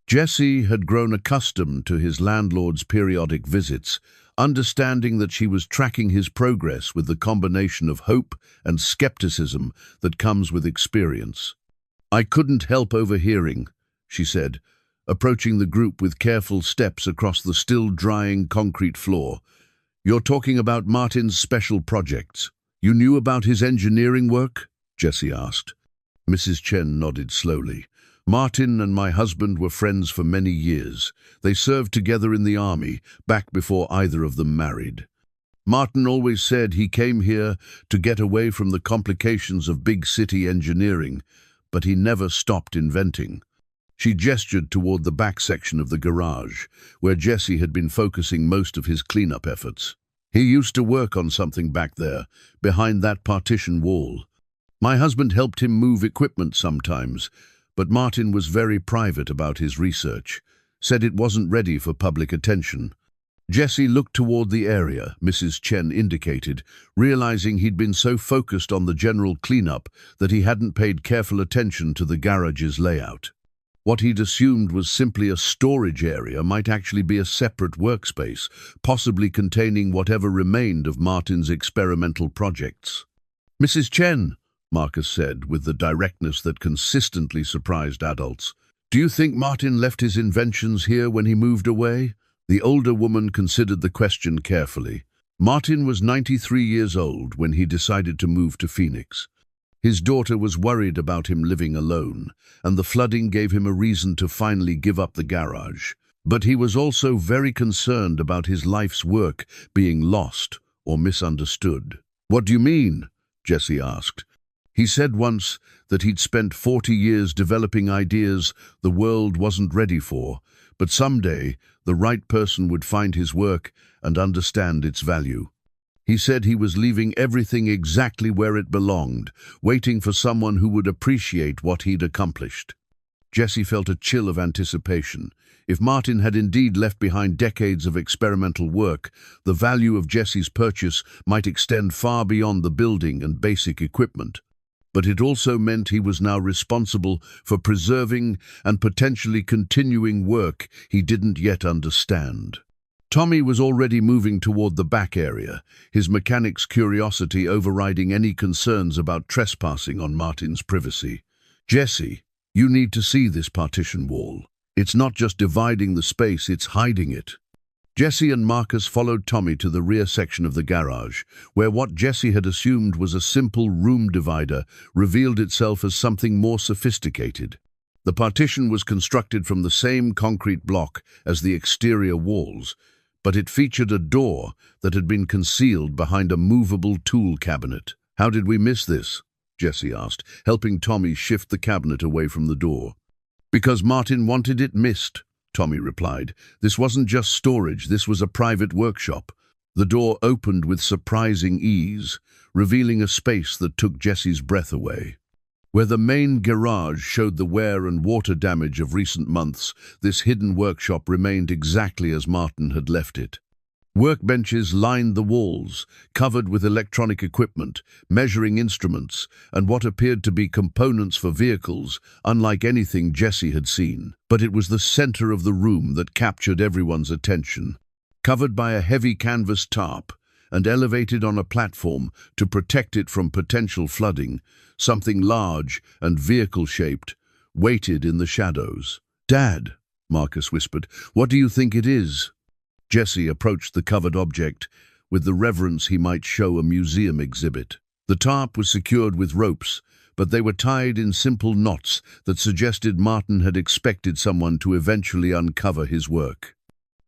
Jesse had grown accustomed to his landlord's periodic visits, understanding that she was tracking his progress with the combination of hope and skepticism that comes with experience. "I couldn't help overhearing," she said, approaching the group with careful steps across the still-drying concrete floor. "You're talking about Martin's special projects. You knew about his engineering work?" Jesse asked. Mrs. Chen nodded slowly. "Martin and my husband were friends for many years. They served together in the army, back before either of them married. Martin always said he came here to get away from the complications of big city engineering, but he never stopped inventing." She gestured toward the back section of the garage, where Jesse had been focusing most of his cleanup efforts. "He used to work on something back there, behind that partition wall. My husband helped him move equipment sometimes, but Martin was very private about his research, said it wasn't ready for public attention." Jesse looked toward the area Mrs. Chen indicated, realizing he'd been so focused on the general cleanup that he hadn't paid careful attention to the garage's layout. What he'd assumed was simply a storage area might actually be a separate workspace, possibly containing whatever remained of Martin's experimental projects. "Mrs. Chen," Marcus said with the directness that consistently surprised adults, "do you think Martin left his inventions here when he moved away?" The older woman considered the question carefully. Martin was 93 years old when he decided to move to Phoenix. His daughter was worried about him living alone, and the flooding gave him a reason to finally give up the garage. But he was also very concerned about his life's work being lost or misunderstood. "What do you mean?" Jesse asked. "He said once that he'd spent 40 years developing ideas the world wasn't ready for, but someday the right person would find his work and understand its value. He said he was leaving everything exactly where it belonged, waiting for someone who would appreciate what he'd accomplished." Jesse felt a chill of anticipation. If Martin had indeed left behind decades of experimental work, the value of Jesse's purchase might extend far beyond the building and basic equipment. But it also meant he was now responsible for preserving and potentially continuing work he didn't yet understand. Tommy was already moving toward the back area, his mechanic's curiosity overriding any concerns about trespassing on Martin's privacy. "Jesse, you need to see this partition wall. It's not just dividing the space, it's hiding it." Jesse and Marcus followed Tommy to the rear section of the garage, where what Jesse had assumed was a simple room divider revealed itself as something more sophisticated. The partition was constructed from the same concrete block as the exterior walls, but it featured a door that had been concealed behind a movable tool cabinet. "How did we miss this?" Jesse asked, helping Tommy shift the cabinet away from the door. "Because Martin wanted it missed," Tommy replied. "This wasn't just storage, this was a private workshop." The door opened with surprising ease, revealing a space that took Jesse's breath away. Where the main garage showed the wear and water damage of recent months, this hidden workshop remained exactly as Martin had left it. Workbenches lined the walls, covered with electronic equipment, measuring instruments, and what appeared to be components for vehicles, unlike anything Jesse had seen. But it was the center of the room that captured everyone's attention. Covered by a heavy canvas tarp and elevated on a platform to protect it from potential flooding, something large and vehicle-shaped waited in the shadows. "Dad," Marcus whispered, "what do you think it is?" Jesse approached the covered object with the reverence he might show a museum exhibit. The tarp was secured with ropes, but they were tied in simple knots that suggested Martin had expected someone to eventually uncover his work.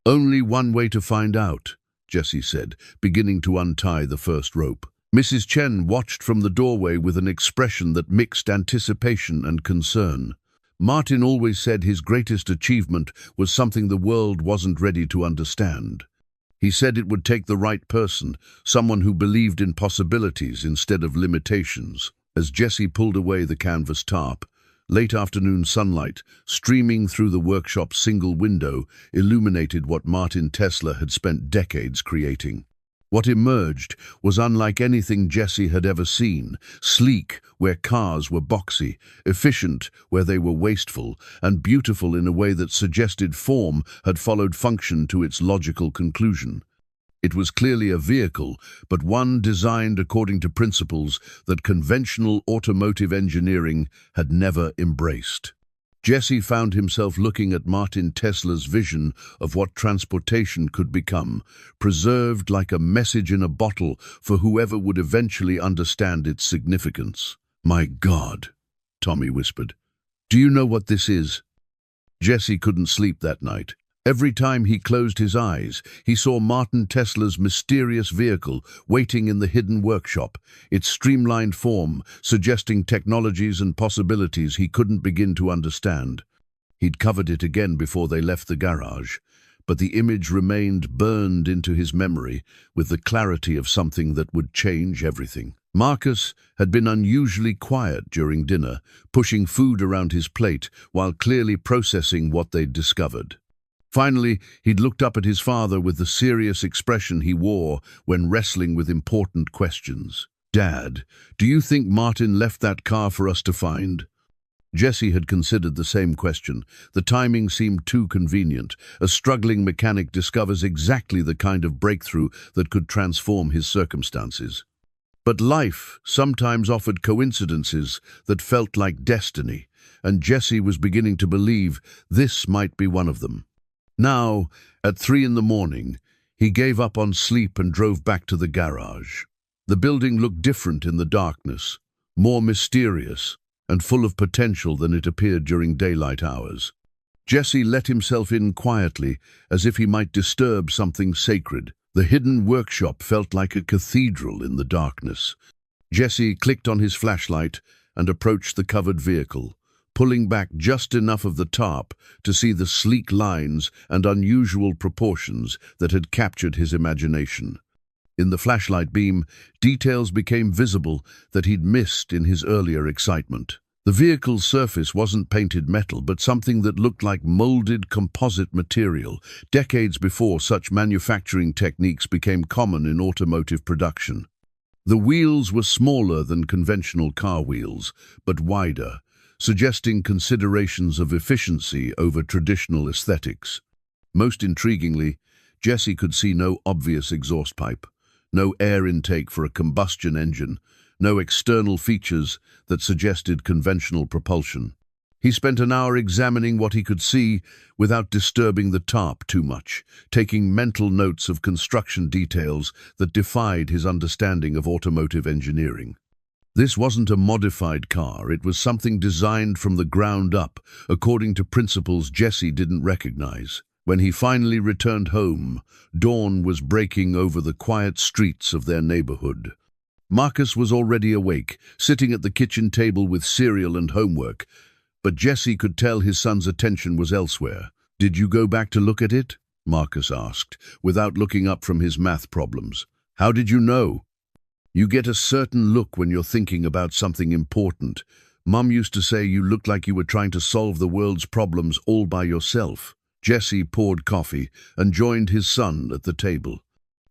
"Only one way to find out," Jesse said, beginning to untie the first rope. Mrs. Chen watched from the doorway with an expression that mixed anticipation and concern. Martin always said his greatest achievement was something the world wasn't ready to understand. He said it would take the right person, someone who believed in possibilities instead of limitations. As Jesse pulled away the canvas tarp, late afternoon sunlight, streaming through the workshop's single window, illuminated what Martin Tesla had spent decades creating. What emerged was unlike anything Jesse had ever seen: sleek where cars were boxy, efficient where they were wasteful, and beautiful in a way that suggested form had followed function to its logical conclusion. It was clearly a vehicle, but one designed according to principles that conventional automotive engineering had never embraced. Jesse found himself looking at Martin Tesla's vision of what transportation could become, preserved like a message in a bottle for whoever would eventually understand its significance. "My God," Tommy whispered. "Do you know what this is?" Jesse couldn't sleep that night. Every time he closed his eyes, he saw Martin Tesla's mysterious vehicle waiting in the hidden workshop, its streamlined form suggesting technologies and possibilities he couldn't begin to understand. He'd covered it again before they left the garage, but the image remained burned into his memory with the clarity of something that would change everything. Marcus had been unusually quiet during dinner, pushing food around his plate while clearly processing what they'd discovered. Finally, he'd looked up at his father with the serious expression he wore when wrestling with important questions. "Dad, do you think Martin left that car for us to find?" Jesse had considered the same question. The timing seemed too convenient. A struggling mechanic discovers exactly the kind of breakthrough that could transform his circumstances. But life sometimes offered coincidences that felt like destiny, and Jesse was beginning to believe this might be one of them. Now, at 3 in the morning, he gave up on sleep and drove back to the garage. The building looked different in the darkness, more mysterious and full of potential than it appeared during daylight hours. Jesse let himself in quietly, as if he might disturb something sacred. The hidden workshop felt like a cathedral in the darkness. Jesse clicked on his flashlight and approached the covered vehicle, pulling back just enough of the tarp to see the sleek lines and unusual proportions that had captured his imagination. In the flashlight beam, details became visible that he'd missed in his earlier excitement. The vehicle's surface wasn't painted metal, but something that looked like molded composite material, decades before such manufacturing techniques became common in automotive production. The wheels were smaller than conventional car wheels, but wider, suggesting considerations of efficiency over traditional aesthetics. Most intriguingly, Jesse could see no obvious exhaust pipe, no air intake for a combustion engine, no external features that suggested conventional propulsion. He spent an hour examining what he could see without disturbing the tarp too much, taking mental notes of construction details that defied his understanding of automotive engineering. This wasn't a modified car, it was something designed from the ground up, according to principles Jesse didn't recognize. When he finally returned home, dawn was breaking over the quiet streets of their neighborhood. Marcus was already awake, sitting at the kitchen table with cereal and homework, but Jesse could tell his son's attention was elsewhere. "Did you go back to look at it?" Marcus asked, without looking up from his math problems. "How did you know?" "You get a certain look when you're thinking about something important. Mum used to say you looked like you were trying to solve the world's problems all by yourself." Jesse poured coffee and joined his son at the table.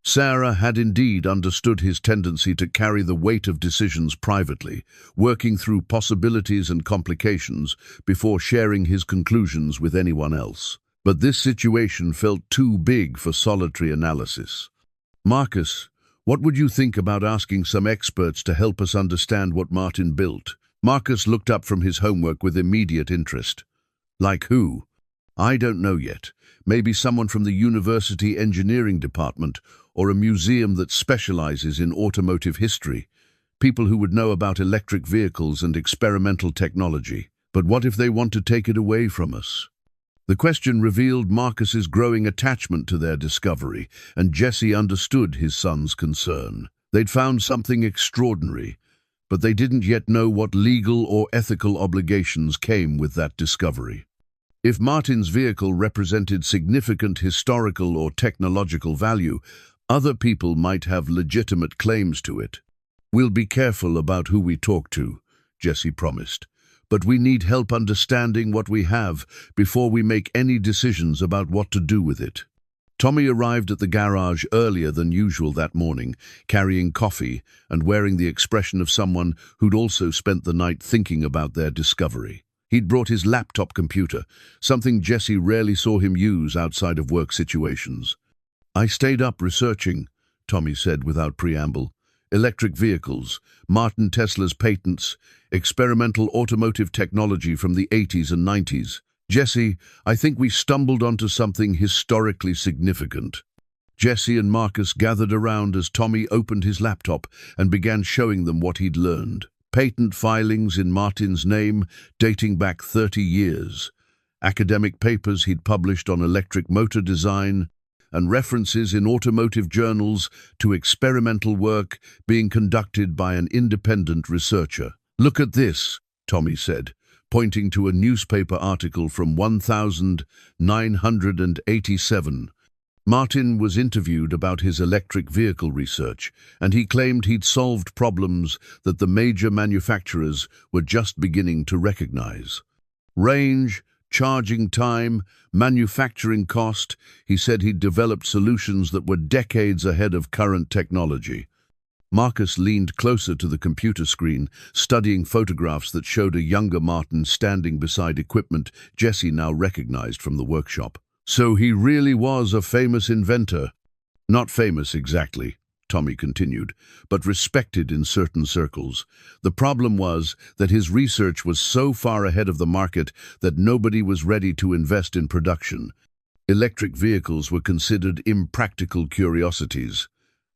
Sarah had indeed understood his tendency to carry the weight of decisions privately, working through possibilities and complications before sharing his conclusions with anyone else. But this situation felt too big for solitary analysis. "Marcus, what would you think about asking some experts to help us understand what Martin built?" Marcus looked up from his homework with immediate interest. "Like who?" "I don't know yet. Maybe someone from the university engineering department or a museum that specializes in automotive history. People who would know about electric vehicles and experimental technology. But what if they want to take it away from us?" The question revealed Marcus's growing attachment to their discovery, and Jesse understood his son's concern. They'd found something extraordinary, but they didn't yet know what legal or ethical obligations came with that discovery. If Martin's vehicle represented significant historical or technological value, other people might have legitimate claims to it. "We'll be careful about who we talk to," Jesse promised, "but we need help understanding what we have before we make any decisions about what to do with it." Tommy arrived at the garage earlier than usual that morning, carrying coffee and wearing the expression of someone who'd also spent the night thinking about their discovery. He'd brought his laptop computer, something Jesse rarely saw him use outside of work situations. "I stayed up researching," Tommy said without preamble. "Electric vehicles, Martin Tesla's patents, experimental automotive technology from the 80s and 90s. Jesse, I think we stumbled onto something historically significant." Jesse and Marcus gathered around as Tommy opened his laptop and began showing them what he'd learned. Patent filings in Martin's name dating back 30 years, academic papers he'd published on electric motor design, and references in automotive journals to experimental work being conducted by an independent researcher. "Look at this," Tommy said, pointing to a newspaper article from 1987. Martin was interviewed about his electric vehicle research, and he claimed he'd solved problems that the major manufacturers were just beginning to recognize. Range, charging time, manufacturing cost, he said he'd developed solutions that were decades ahead of current technology. Marcus leaned closer to the computer screen, studying photographs that showed a younger Martin standing beside equipment Jesse now recognized from the workshop. "So he really was a famous inventor." "Not famous exactly," Tommy continued, "but respected in certain circles. The problem was that his research was so far ahead of the market that nobody was ready to invest in production. Electric vehicles were considered impractical curiosities,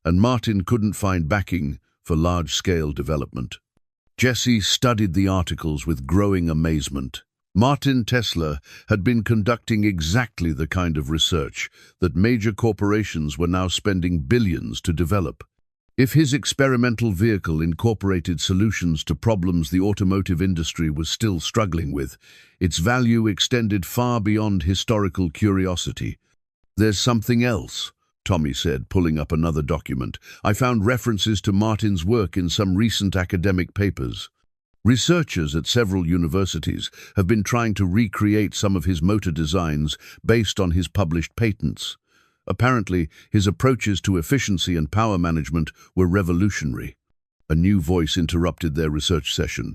and Martin couldn't find backing for large-scale development." Jesse studied the articles with growing amazement. Martin Tesla had been conducting exactly the kind of research that major corporations were now spending billions to develop. If his experimental vehicle incorporated solutions to problems the automotive industry was still struggling with, its value extended far beyond historical curiosity. "There's something else," Tommy said, pulling up another document. "I found references to Martin's work in some recent academic papers. Researchers at several universities have been trying to recreate some of his motor designs based on his published patents. Apparently, his approaches to efficiency and power management were revolutionary." A new voice interrupted their research session.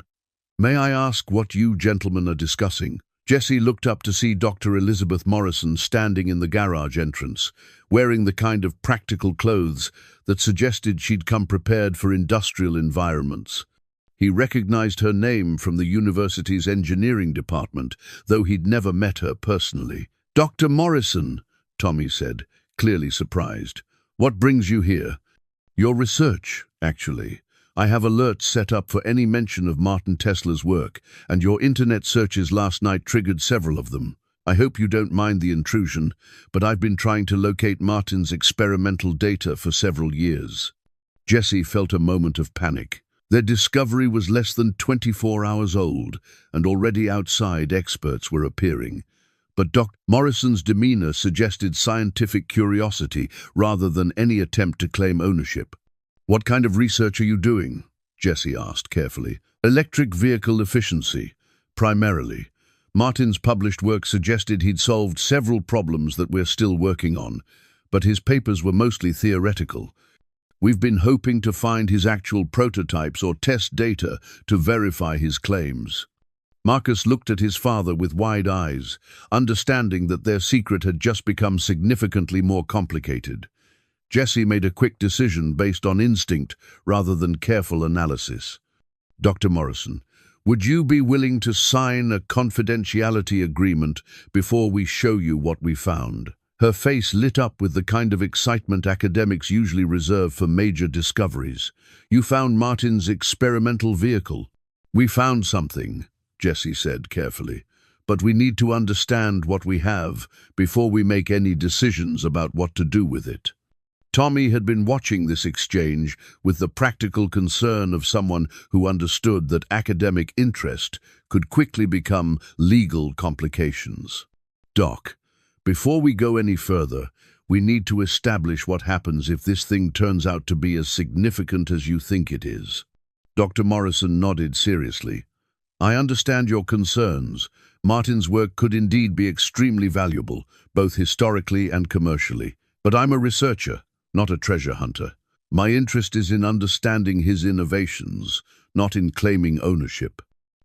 "May I ask what you gentlemen are discussing?" Jessie looked up to see Dr. Elizabeth Morrison standing in the garage entrance, wearing the kind of practical clothes that suggested she'd come prepared for industrial environments. He recognized her name from the university's engineering department, though he'd never met her personally. "Dr. Morrison," Tommy said, clearly surprised. "What brings you here?" "Your research, actually. I have alerts set up for any mention of Martin Tesla's work, and your internet searches last night triggered several of them. I hope you don't mind the intrusion, but I've been trying to locate Martin's experimental data for several years." Jessie felt a moment of panic. Their discovery was less than 24 hours old, and already outside experts were appearing. But Dr. Morrison's demeanor suggested scientific curiosity rather than any attempt to claim ownership. "What kind of research are you doing?" Jessie asked carefully. "Electric vehicle efficiency, primarily. Martin's published work suggested he'd solved several problems that we're still working on, but his papers were mostly theoretical. We've been hoping to find his actual prototypes or test data to verify his claims." Marcus looked at his father with wide eyes, understanding that their secret had just become significantly more complicated. Jessie made a quick decision based on instinct rather than careful analysis. "Dr. Morrison, would you be willing to sign a confidentiality agreement before we show you what we found?" Her face lit up with the kind of excitement academics usually reserve for major discoveries. "You found Martin's experimental vehicle." "We found something," Jessie said carefully, "but we need to understand what we have before we make any decisions about what to do with it." Tommy had been watching this exchange with the practical concern of someone who understood that academic interest could quickly become legal complications. "Doc, before we go any further, we need to establish what happens if this thing turns out to be as significant as you think it is." Dr. Morrison nodded seriously. "I understand your concerns. Martin's work could indeed be extremely valuable, both historically and commercially. But I'm a researcher, not a treasure hunter. My interest is in understanding his innovations, not in claiming ownership."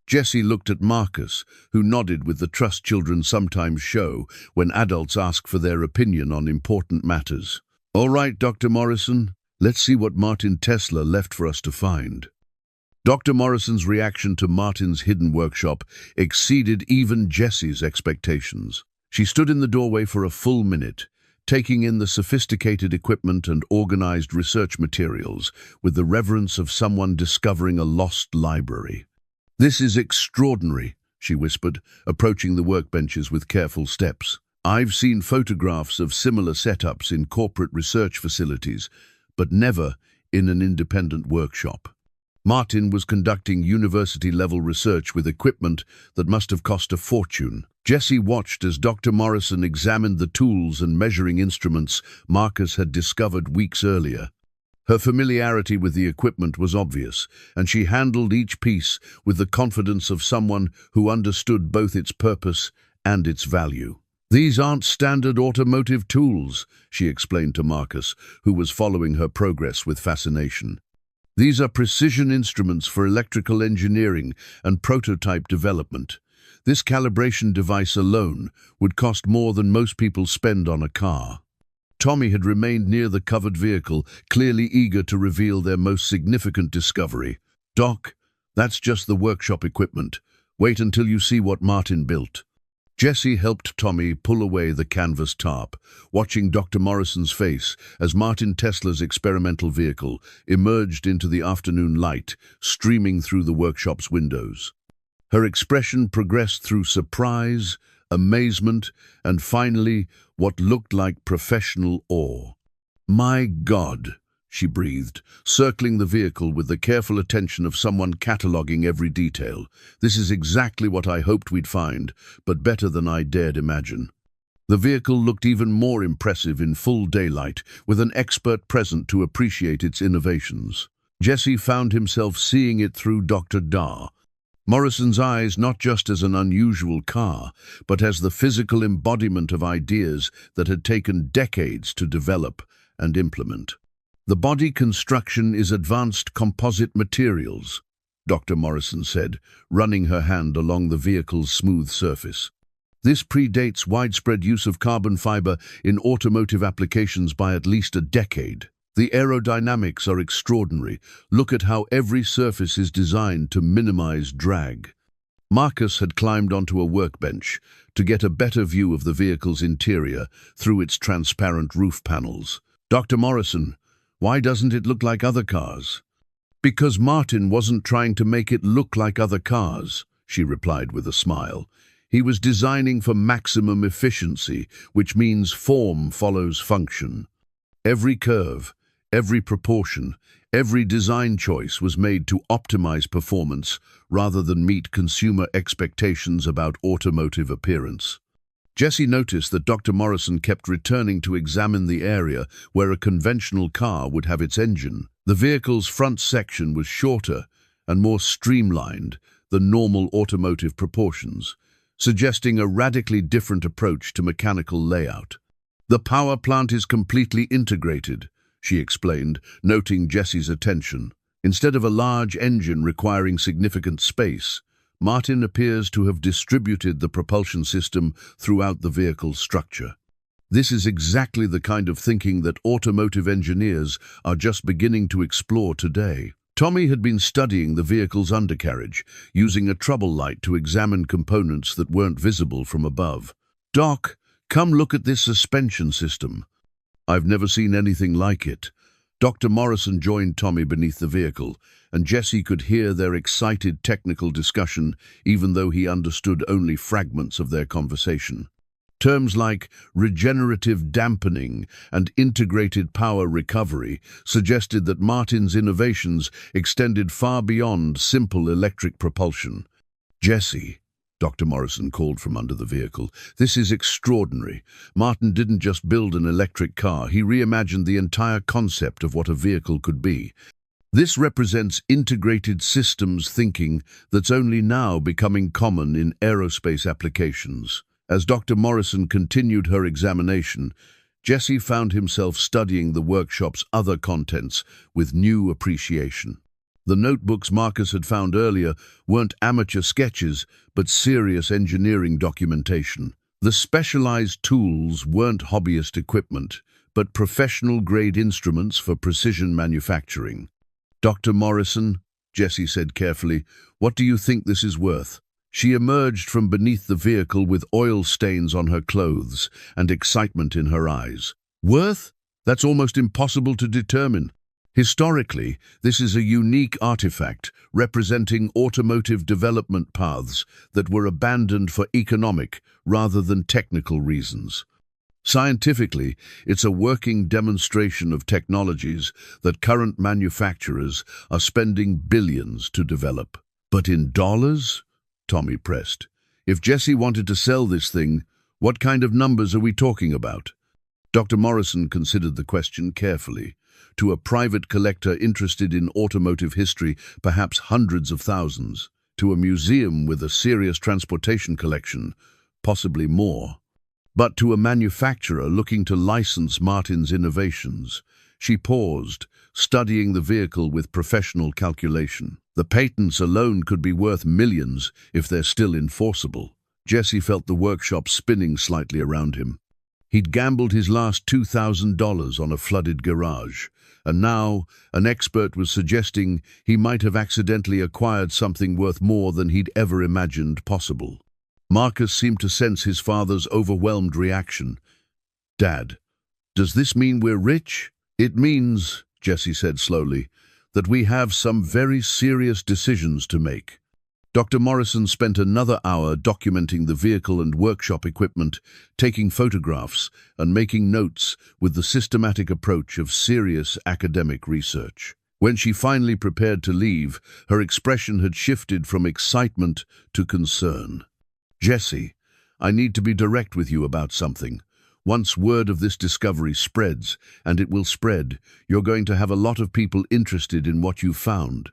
Jessie looked at Marcus, who nodded with the trust children sometimes show when adults ask for their opinion on important matters. "All right, Dr. Morrison, let's see what Martin Tesla left for us to find." Dr. Morrison's reaction to Martin's hidden workshop exceeded even Jessie's expectations. She stood in the doorway for a full minute, taking in the sophisticated equipment and organized research materials with the reverence of someone discovering a lost library. "This is extraordinary," she whispered, approaching the workbenches with careful steps. "I've seen photographs of similar setups in corporate research facilities, but never in an independent workshop." Martin was conducting university-level research with equipment that must have cost a fortune. Jessie watched as Dr. Morrison examined the tools and measuring instruments Marcus had discovered weeks earlier. Her familiarity with the equipment was obvious, and she handled each piece with the confidence of someone who understood both its purpose and its value. "These aren't standard automotive tools," she explained to Marcus, who was following her progress with fascination. "These are precision instruments for electrical engineering and prototype development. This calibration device alone would cost more than most people spend on a car." Tommy had remained near the covered vehicle, clearly eager to reveal their most significant discovery. "Doc, that's just the workshop equipment. Wait until you see what Martin built." Jessie helped Tommy pull away the canvas tarp, watching Dr. Morrison's face as Martin Tesla's experimental vehicle emerged into the afternoon light, streaming through the workshop's windows. Her expression progressed through surprise, amazement, and finally, what looked like professional awe. "My God," she breathed, circling the vehicle with the careful attention of someone cataloging every detail. "This is exactly what I hoped we'd find, but better than I dared imagine." The vehicle looked even more impressive in full daylight, with an expert present to appreciate its innovations. Jessie found himself seeing it through Dr. Dar. Morrison's eyes not just as an unusual car, but as the physical embodiment of ideas that had taken decades to develop and implement. The body construction is advanced composite materials. Dr. Morrison said, running her hand along the vehicle's smooth surface. This predates widespread use of carbon fiber in automotive applications by at least a decade. The aerodynamics are extraordinary. Look at how every surface is designed to minimize drag. Marcus had climbed onto a workbench to get a better view of the vehicle's interior through its transparent roof panels. Dr. Morrison, why doesn't it look like other cars? Because Martin wasn't trying to make it look like other cars, she replied with a smile. He was designing for maximum efficiency, which means form follows function. Every curve, every proportion, every design choice was made to optimize performance rather than meet consumer expectations about automotive appearance. Jesse noticed that Dr. Morrison kept returning to examine the area where a conventional car would have its engine. The vehicle's front section was shorter and more streamlined than normal automotive proportions, suggesting a radically different approach to mechanical layout. The power plant is completely integrated, she explained, noting Jesse's attention. Instead of a large engine requiring significant space, Martin appears to have distributed the propulsion system throughout the vehicle's structure. This is exactly the kind of thinking that automotive engineers are just beginning to explore today. Tommy had been studying the vehicle's undercarriage, using a trouble light to examine components that weren't visible from above. "Doc, come look at this suspension system. I've never seen anything like it." Dr. Morrison joined Tommy beneath the vehicle, and Jesse could hear their excited technical discussion even though he understood only fragments of their conversation. Terms like regenerative dampening and integrated power recovery suggested that Martin's innovations extended far beyond simple electric propulsion. "Jesse," Dr. Morrison called from under the vehicle, "this is extraordinary. Martin didn't just build an electric car, he reimagined the entire concept of what a vehicle could be. This represents integrated systems thinking that's only now becoming common in aerospace applications." As Dr. Morrison continued her examination, Jesse found himself studying the workshop's other contents with new appreciation. The notebooks Marcus had found earlier weren't amateur sketches, but serious engineering documentation. The specialized tools weren't hobbyist equipment, but professional-grade instruments for precision manufacturing. "Dr. Morrison," Jesse said carefully, "what do you think this is worth?" She emerged from beneath the vehicle with oil stains on her clothes and excitement in her eyes. "Worth? That's almost impossible to determine. Historically, this is a unique artifact representing automotive development paths that were abandoned for economic rather than technical reasons. Scientifically, it's a working demonstration of technologies that current manufacturers are spending billions to develop. But in dollars?" Tommy pressed. "If Jesse wanted to sell this thing, what kind of numbers are we talking about?" Dr. Morrison considered the question carefully. To a private collector interested in automotive history, perhaps hundreds of thousands. To a museum with a serious transportation collection, possibly more. But to a manufacturer looking to license Martin's innovations, she paused, studying the vehicle with professional calculation. The patents alone could be worth millions if they're still enforceable. Jesse felt the workshop spinning slightly around him. He'd gambled his last $2,000 on a flooded garage, and now an expert was suggesting he might have accidentally acquired something worth more than he'd ever imagined possible. Marcus seemed to sense his father's overwhelmed reaction. "Dad, does this mean we're rich?" "It means," Jesse said slowly, "that we have some very serious decisions to make." Dr. Morrison spent another hour documenting the vehicle and workshop equipment, taking photographs and making notes with the systematic approach of serious academic research. When she finally prepared to leave, her expression had shifted from excitement to concern. "Jesse, I need to be direct with you about something. Once word of this discovery spreads, and it will spread, you're going to have a lot of people interested in what you've found.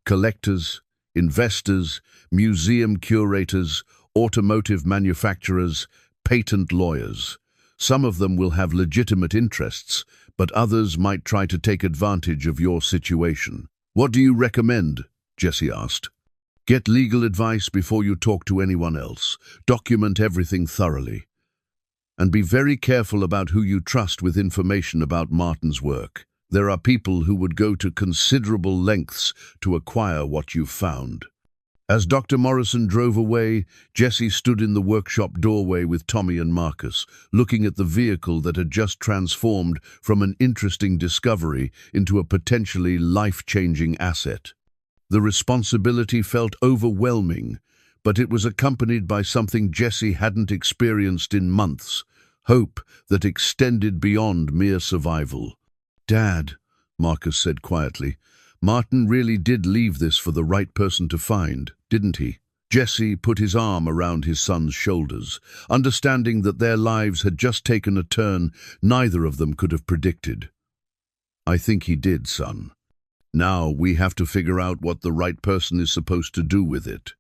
Collectors, investors, museum curators, automotive manufacturers, patent lawyers. Some of them will have legitimate interests, but others might try to take advantage of your situation. What do you recommend?" Jesse asked. Get legal advice before you talk to anyone else. Document everything thoroughly. And be very careful about who you trust with information about Martin's work. There are people who would go to considerable lengths to acquire what you've found. As Dr. Morrison drove away, Jesse stood in the workshop doorway with Tommy and Marcus, looking at the vehicle that had just transformed from an interesting discovery into a potentially life-changing asset. The responsibility felt overwhelming, but it was accompanied by something Jesse hadn't experienced in months, hope that extended beyond mere survival. "Dad," Marcus said quietly, "Martin really did leave this for the right person to find, didn't he?" Jesse put his arm around his son's shoulders, understanding that their lives had just taken a turn neither of them could have predicted. "I think he did, son. Now we have to figure out what the right person is supposed to do with it."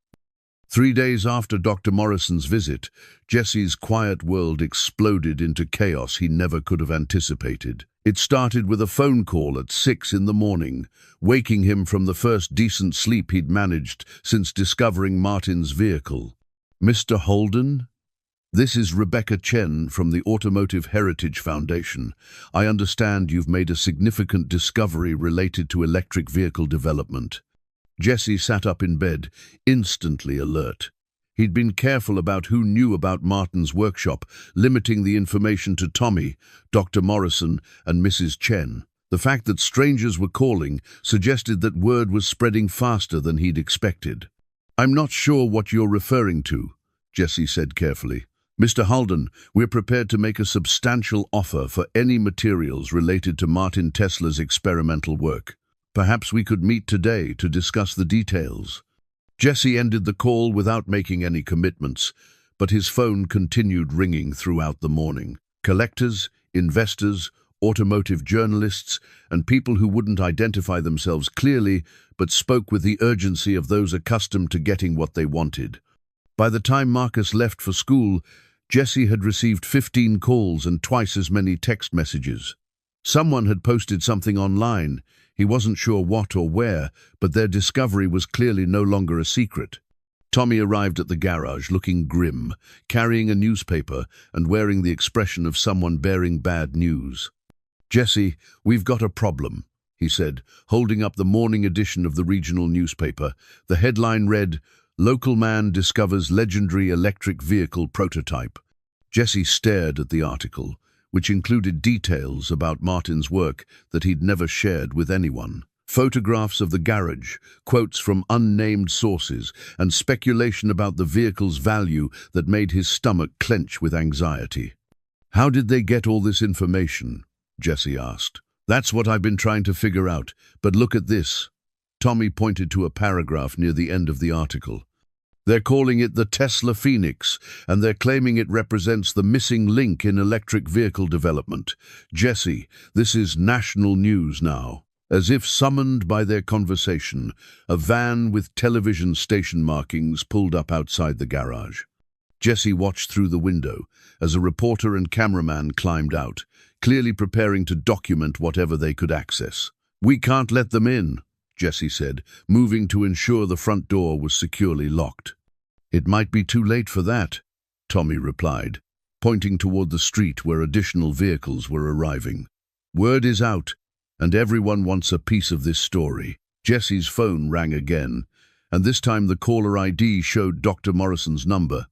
3 days after Dr. Morrison's visit, Jesse's quiet world exploded into chaos he never could have anticipated. It started with a phone call at 6 in the morning, waking him from the first decent sleep he'd managed since discovering Martin's vehicle. "Mr. Holden? This is Rebecca Chen from the Automotive Heritage Foundation. I understand you've made a significant discovery related to electric vehicle development." Jesse sat up in bed, instantly alert. He'd been careful about who knew about Martin's workshop, limiting the information to Tommy, Dr. Morrison, and Mrs. Chen. The fact that strangers were calling suggested that word was spreading faster than he'd expected. "I'm not sure what you're referring to," Jesse said carefully. "Mr. Holden, we're prepared to make a substantial offer for any materials related to Martin Tesla's experimental work. Perhaps we could meet today to discuss the details." Jesse ended the call without making any commitments, but his phone continued ringing throughout the morning. Collectors, investors, automotive journalists, and people who wouldn't identify themselves clearly but spoke with the urgency of those accustomed to getting what they wanted. By the time Marcus left for school, Jesse had received 15 calls and twice as many text messages. Someone had posted something online. He wasn't sure what or where, but their discovery was clearly no longer a secret. Tommy arrived at the garage looking grim, carrying a newspaper and wearing the expression of someone bearing bad news. "Jesse, we've got a problem," he said, holding up the morning edition of the regional newspaper. The headline read, "Local man discovers legendary electric vehicle prototype." Jesse stared at the article, which included details about Martin's work that he'd never shared with anyone. Photographs of the garage, quotes from unnamed sources, and speculation about the vehicle's value that made his stomach clench with anxiety. "How did they get all this information?" Jesse asked. "That's what I've been trying to figure out, but look at this." Tommy pointed to a paragraph near the end of the article. "They're calling it the Tesla Phoenix, and they're claiming it represents the missing link in electric vehicle development. Jesse, this is national news now." As if summoned by their conversation, a van with television station markings pulled up outside the garage. Jesse watched through the window as a reporter and cameraman climbed out, clearly preparing to document whatever they could access. "We can't let them in," Jesse said, moving to ensure the front door was securely locked. "It might be too late for that," Tommy replied, pointing toward the street where additional vehicles were arriving. "Word is out, and everyone wants a piece of this story." Jesse's phone rang again, and this time the caller ID showed Dr. Morrison's number.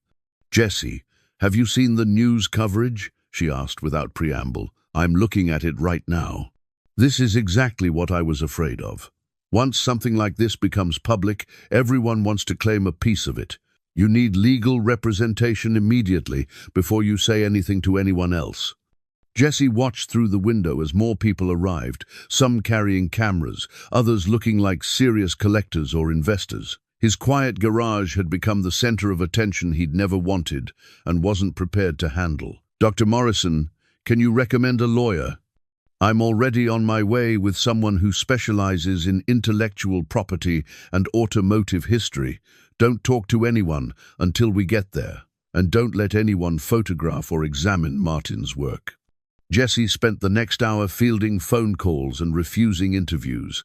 "Jesse, have you seen the news coverage?" she asked without preamble. "I'm looking at it right now. This is exactly what I was afraid of. Once something like this becomes public, everyone wants to claim a piece of it. You need legal representation immediately before you say anything to anyone else." Jesse watched through the window as more people arrived, some carrying cameras, others looking like serious collectors or investors. His quiet garage had become the center of attention he'd never wanted and wasn't prepared to handle. "Dr. Morrison, can you recommend a lawyer? I'm already on my way with someone who specializes in intellectual property and automotive history. Don't talk to anyone until we get there, and don't let anyone photograph or examine Martin's work." Jesse spent the next hour fielding phone calls and refusing interviews.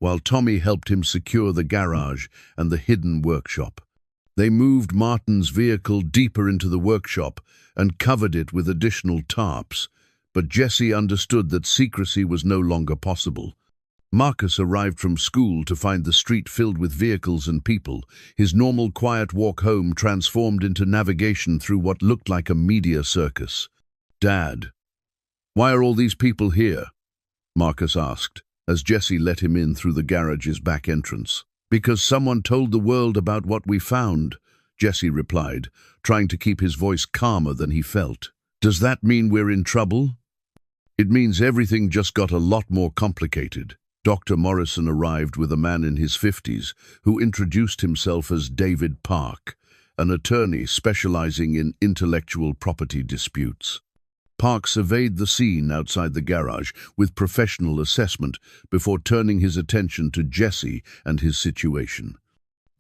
while Tommy helped him secure the garage and the hidden workshop. They moved Martin's vehicle deeper into the workshop and covered it with additional tarps, but Jesse understood that secrecy was no longer possible. Marcus arrived from school to find the street filled with vehicles and people, his normal quiet walk home transformed into navigation through what looked like a media circus. "Dad, why are all these people here?" Marcus asked, as Jesse let him in through the garage's back entrance. "Because someone told the world about what we found," Jesse replied, trying to keep his voice calmer than he felt. "Does that mean we're in trouble?" "It means everything just got a lot more complicated." Dr. Morrison arrived with a man in his 50s who introduced himself as David Park, an attorney specializing in intellectual property disputes. Park surveyed the scene outside the garage with professional assessment before turning his attention to Jesse and his situation.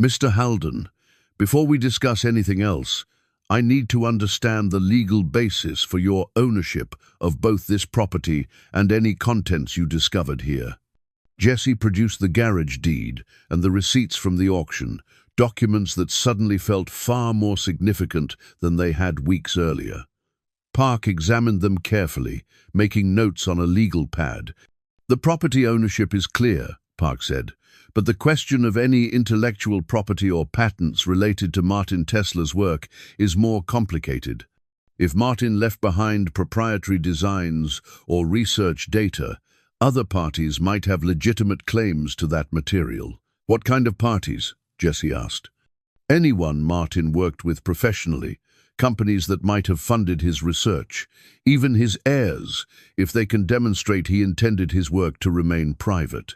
"Mr. Halden, before we discuss anything else, I need to understand the legal basis for your ownership of both this property and any contents you discovered here." Jesse produced the garage deed and the receipts from the auction, documents that suddenly felt far more significant than they had weeks earlier. Park examined them carefully, making notes on a legal pad. "The property ownership is clear," Park said, "but the question of any intellectual property or patents related to Martin Tesla's work is more complicated. If Martin left behind proprietary designs or research data, other parties might have legitimate claims to that material." "What kind of parties?" Jesse asked. "Anyone Martin worked with professionally, companies that might have funded his research, even his heirs, if they can demonstrate he intended his work to remain private.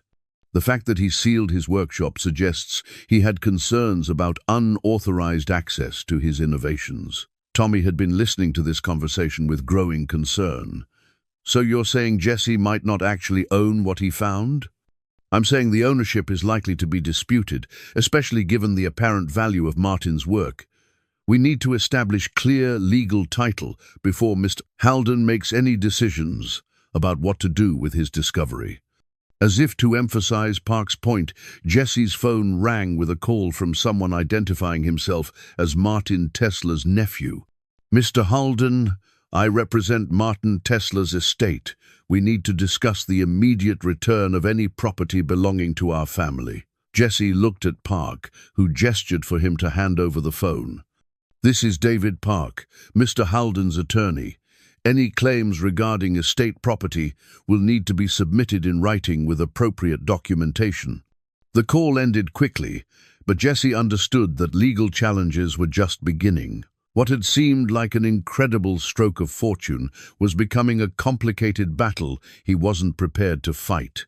The fact that he sealed his workshop suggests he had concerns about unauthorized access to his innovations." Tommy had been listening to this conversation with growing concern. "So you're saying Jesse might not actually own what he found?" "I'm saying the ownership is likely to be disputed, especially given the apparent value of Martin's work. We need to establish clear legal title before Mr. Halden makes any decisions about what to do with his discovery." As if to emphasize Park's point, Jesse's phone rang with a call from someone identifying himself as Martin Tesla's nephew. "Mr. Halden, I represent Martin Tesla's estate. We need to discuss the immediate return of any property belonging to our family." Jesse looked at Park, who gestured for him to hand over the phone. "This is David Park, Mr. Halden's attorney. Any claims regarding estate property will need to be submitted in writing with appropriate documentation." The call ended quickly, but Jesse understood that legal challenges were just beginning. What had seemed like an incredible stroke of fortune was becoming a complicated battle he wasn't prepared to fight.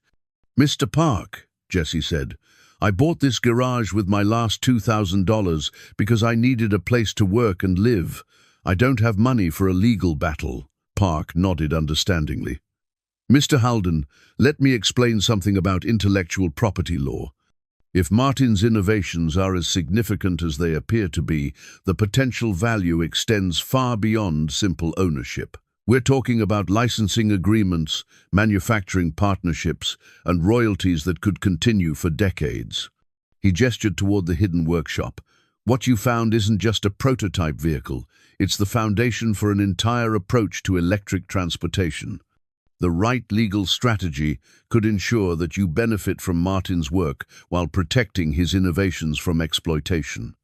"Mr. Park," Jesse said, "I bought this garage with my last $2,000 because I needed a place to work and live. I don't have money for a legal battle." Park nodded understandingly. "Mr. Halden, let me explain something about intellectual property law. If Martin's innovations are as significant as they appear to be, the potential value extends far beyond simple ownership. We're talking about licensing agreements, manufacturing partnerships, and royalties that could continue for decades." He gestured toward the hidden workshop. "What you found isn't just a prototype vehicle, it's the foundation for an entire approach to electric transportation. The right legal strategy could ensure that you benefit from Martin's work while protecting his innovations from exploitation."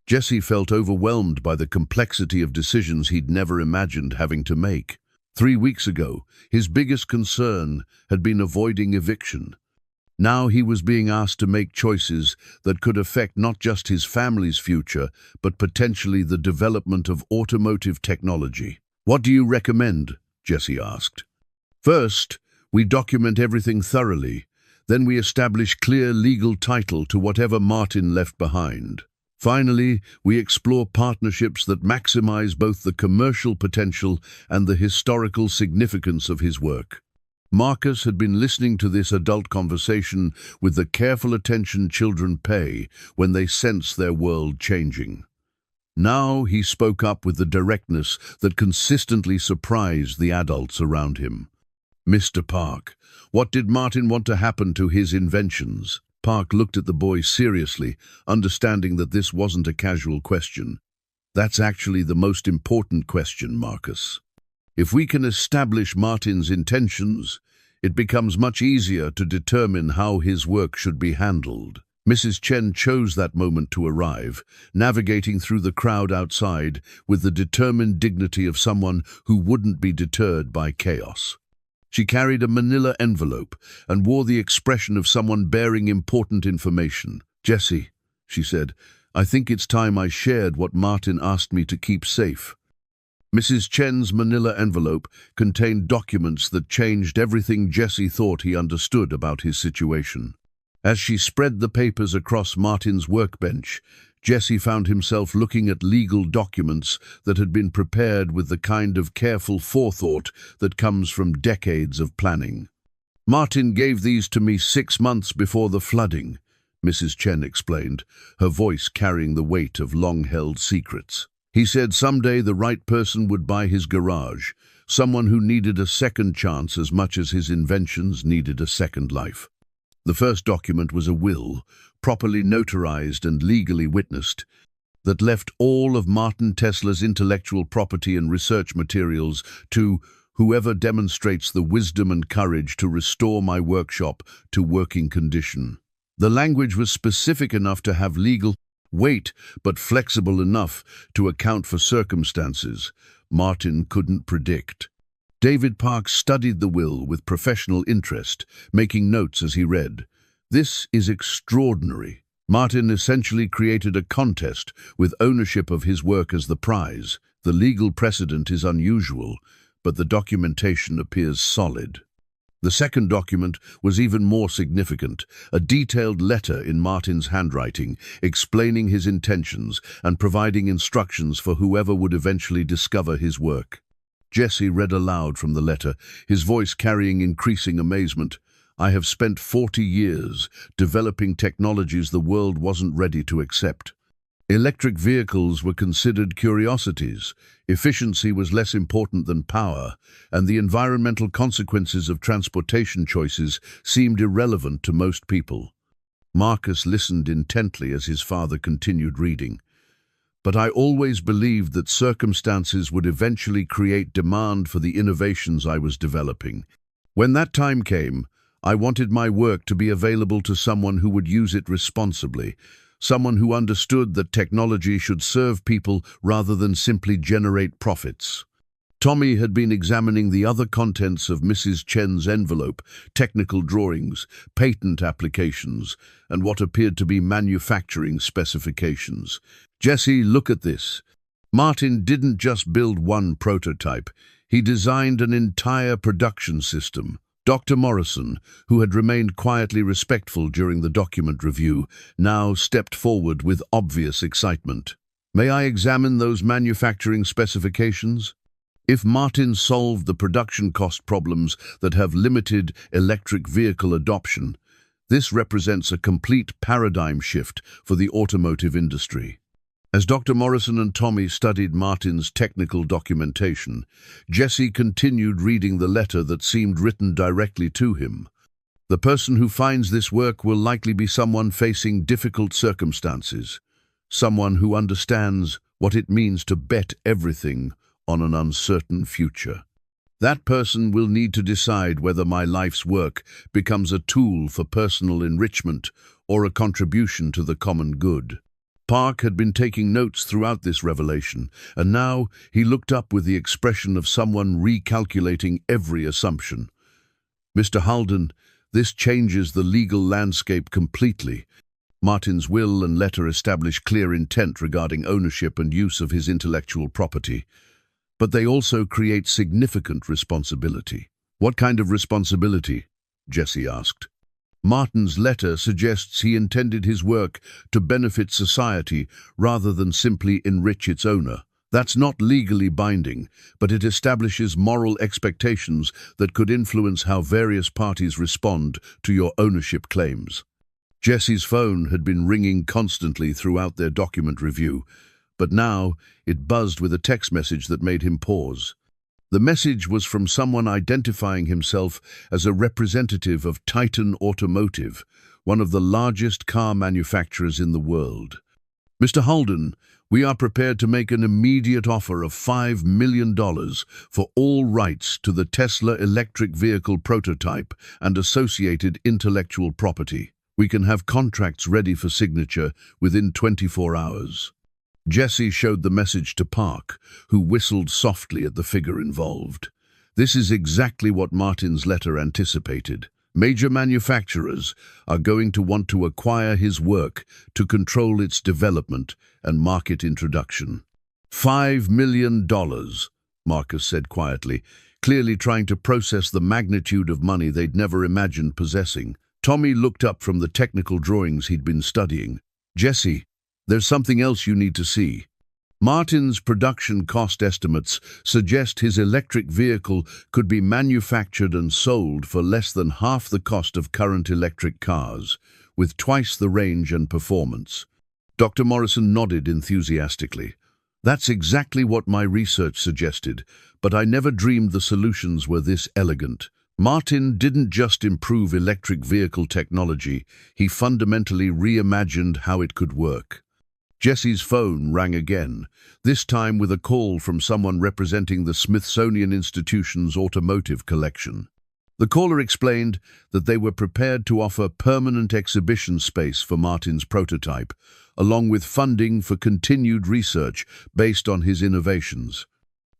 Jesse felt overwhelmed by the complexity of decisions he'd never imagined having to make. 3 weeks ago, his biggest concern had been avoiding eviction. Now he was being asked to make choices that could affect not just his family's future, but potentially the development of automotive technology. "What do you recommend?" Jesse asked. "First, we document everything thoroughly. Then we establish clear legal title to whatever Martin left behind. Finally, we explore partnerships that maximize both the commercial potential and the historical significance of his work." Marcus had been listening to this adult conversation with the careful attention children pay when they sense their world changing. Now he spoke up with the directness that consistently surprised the adults around him. Mr. Park, what did Martin want to happen to his inventions? Park looked at the boy seriously, understanding that this wasn't a casual question. That's actually the most important question, Marcus. If we can establish Martin's intentions, it becomes much easier to determine how his work should be handled. Mrs. Chen chose that moment to arrive, navigating through the crowd outside with the determined dignity of someone who wouldn't be deterred by chaos. She carried a manila envelope and wore the expression of someone bearing important information. "Jesse," she said, "I think it's time I shared what Martin asked me to keep safe." Mrs. Chen's manila envelope contained documents that changed everything Jesse thought he understood about his situation. As she spread the papers across Martin's workbench, Jesse found himself looking at legal documents that had been prepared with the kind of careful forethought that comes from decades of planning. "Martin gave these to me 6 months before the flooding," Mrs. Chen explained, her voice carrying the weight of long-held secrets. "He said someday the right person would buy his garage, someone who needed a second chance as much as his inventions needed a second life." The first document was a will, properly notarized and legally witnessed, that left all of Martin Tesla's intellectual property and research materials to whoever demonstrates the wisdom and courage to restore my workshop to working condition. The language was specific enough to have legal weight, but flexible enough to account for circumstances Martin couldn't predict. David Park studied the will with professional interest, making notes as he read. "This is extraordinary. Martin essentially created a contest with ownership of his work as the prize. The legal precedent is unusual, but the documentation appears solid." The second document was even more significant, a detailed letter in Martin's handwriting, explaining his intentions and providing instructions for whoever would eventually discover his work. Jesse read aloud from the letter, his voice carrying increasing amazement. "I have spent 40 years developing technologies the world wasn't ready to accept. Electric vehicles were considered curiosities, efficiency was less important than power, and the environmental consequences of transportation choices seemed irrelevant to most people." Marcus listened intently as his father continued reading. "But I always believed that circumstances would eventually create demand for the innovations I was developing. When that time came, I wanted my work to be available to someone who would use it responsibly, someone who understood that technology should serve people rather than simply generate profits." Tommy had been examining the other contents of Mrs. Chen's envelope, technical drawings, patent applications, and what appeared to be manufacturing specifications. "Jesse, look at this. Martin didn't just build one prototype. He designed an entire production system." Dr. Morrison, who had remained quietly respectful during the document review, now stepped forward with obvious excitement. "May I examine those manufacturing specifications? If Martin solved the production cost problems that have limited electric vehicle adoption, this represents a complete paradigm shift for the automotive industry." As Dr. Morrison and Tommy studied Martin's technical documentation, Jesse continued reading the letter that seemed written directly to him. "The person who finds this work will likely be someone facing difficult circumstances, someone who understands what it means to bet everything on an uncertain future. That person will need to decide whether my life's work becomes a tool for personal enrichment or a contribution to the common good." Park had been taking notes throughout this revelation, and now he looked up with the expression of someone recalculating every assumption. "Mr. Halden, this changes the legal landscape completely. Martin's will and letter establish clear intent regarding ownership and use of his intellectual property, but they also create significant responsibility." "What kind of responsibility?" Jesse asked. "Martin's letter suggests he intended his work to benefit society rather than simply enrich its owner. That's not legally binding, but it establishes moral expectations that could influence how various parties respond to your ownership claims." Jesse's phone had been ringing constantly throughout their document review, but now it buzzed with a text message that made him pause. The message was from someone identifying himself as a representative of Titan Automotive, one of the largest car manufacturers in the world. "Mr. Holden, we are prepared to make an immediate offer of $5 million for all rights to the Tesla electric vehicle prototype and associated intellectual property. We can have contracts ready for signature within 24 hours. Jesse showed the message to Park, who whistled softly at the figure involved. This is exactly what Martin's letter anticipated. Major manufacturers are going to want to acquire his work to control its development and market introduction. $5 million, Marcus said quietly, clearly trying to process the magnitude of money they'd never imagined possessing. Tommy looked up from the technical drawings he'd been studying. "Jesse, there's something else you need to see. Martin's production cost estimates suggest his electric vehicle could be manufactured and sold for less than half the cost of current electric cars, with twice the range and performance." Dr. Morrison nodded enthusiastically. "That's exactly what my research suggested, but I never dreamed the solutions were this elegant. Martin didn't just improve electric vehicle technology, he fundamentally reimagined how it could work." Jesse's phone rang again, this time with a call from someone representing the Smithsonian Institution's automotive collection. The caller explained that they were prepared to offer permanent exhibition space for Martin's prototype, along with funding for continued research based on his innovations.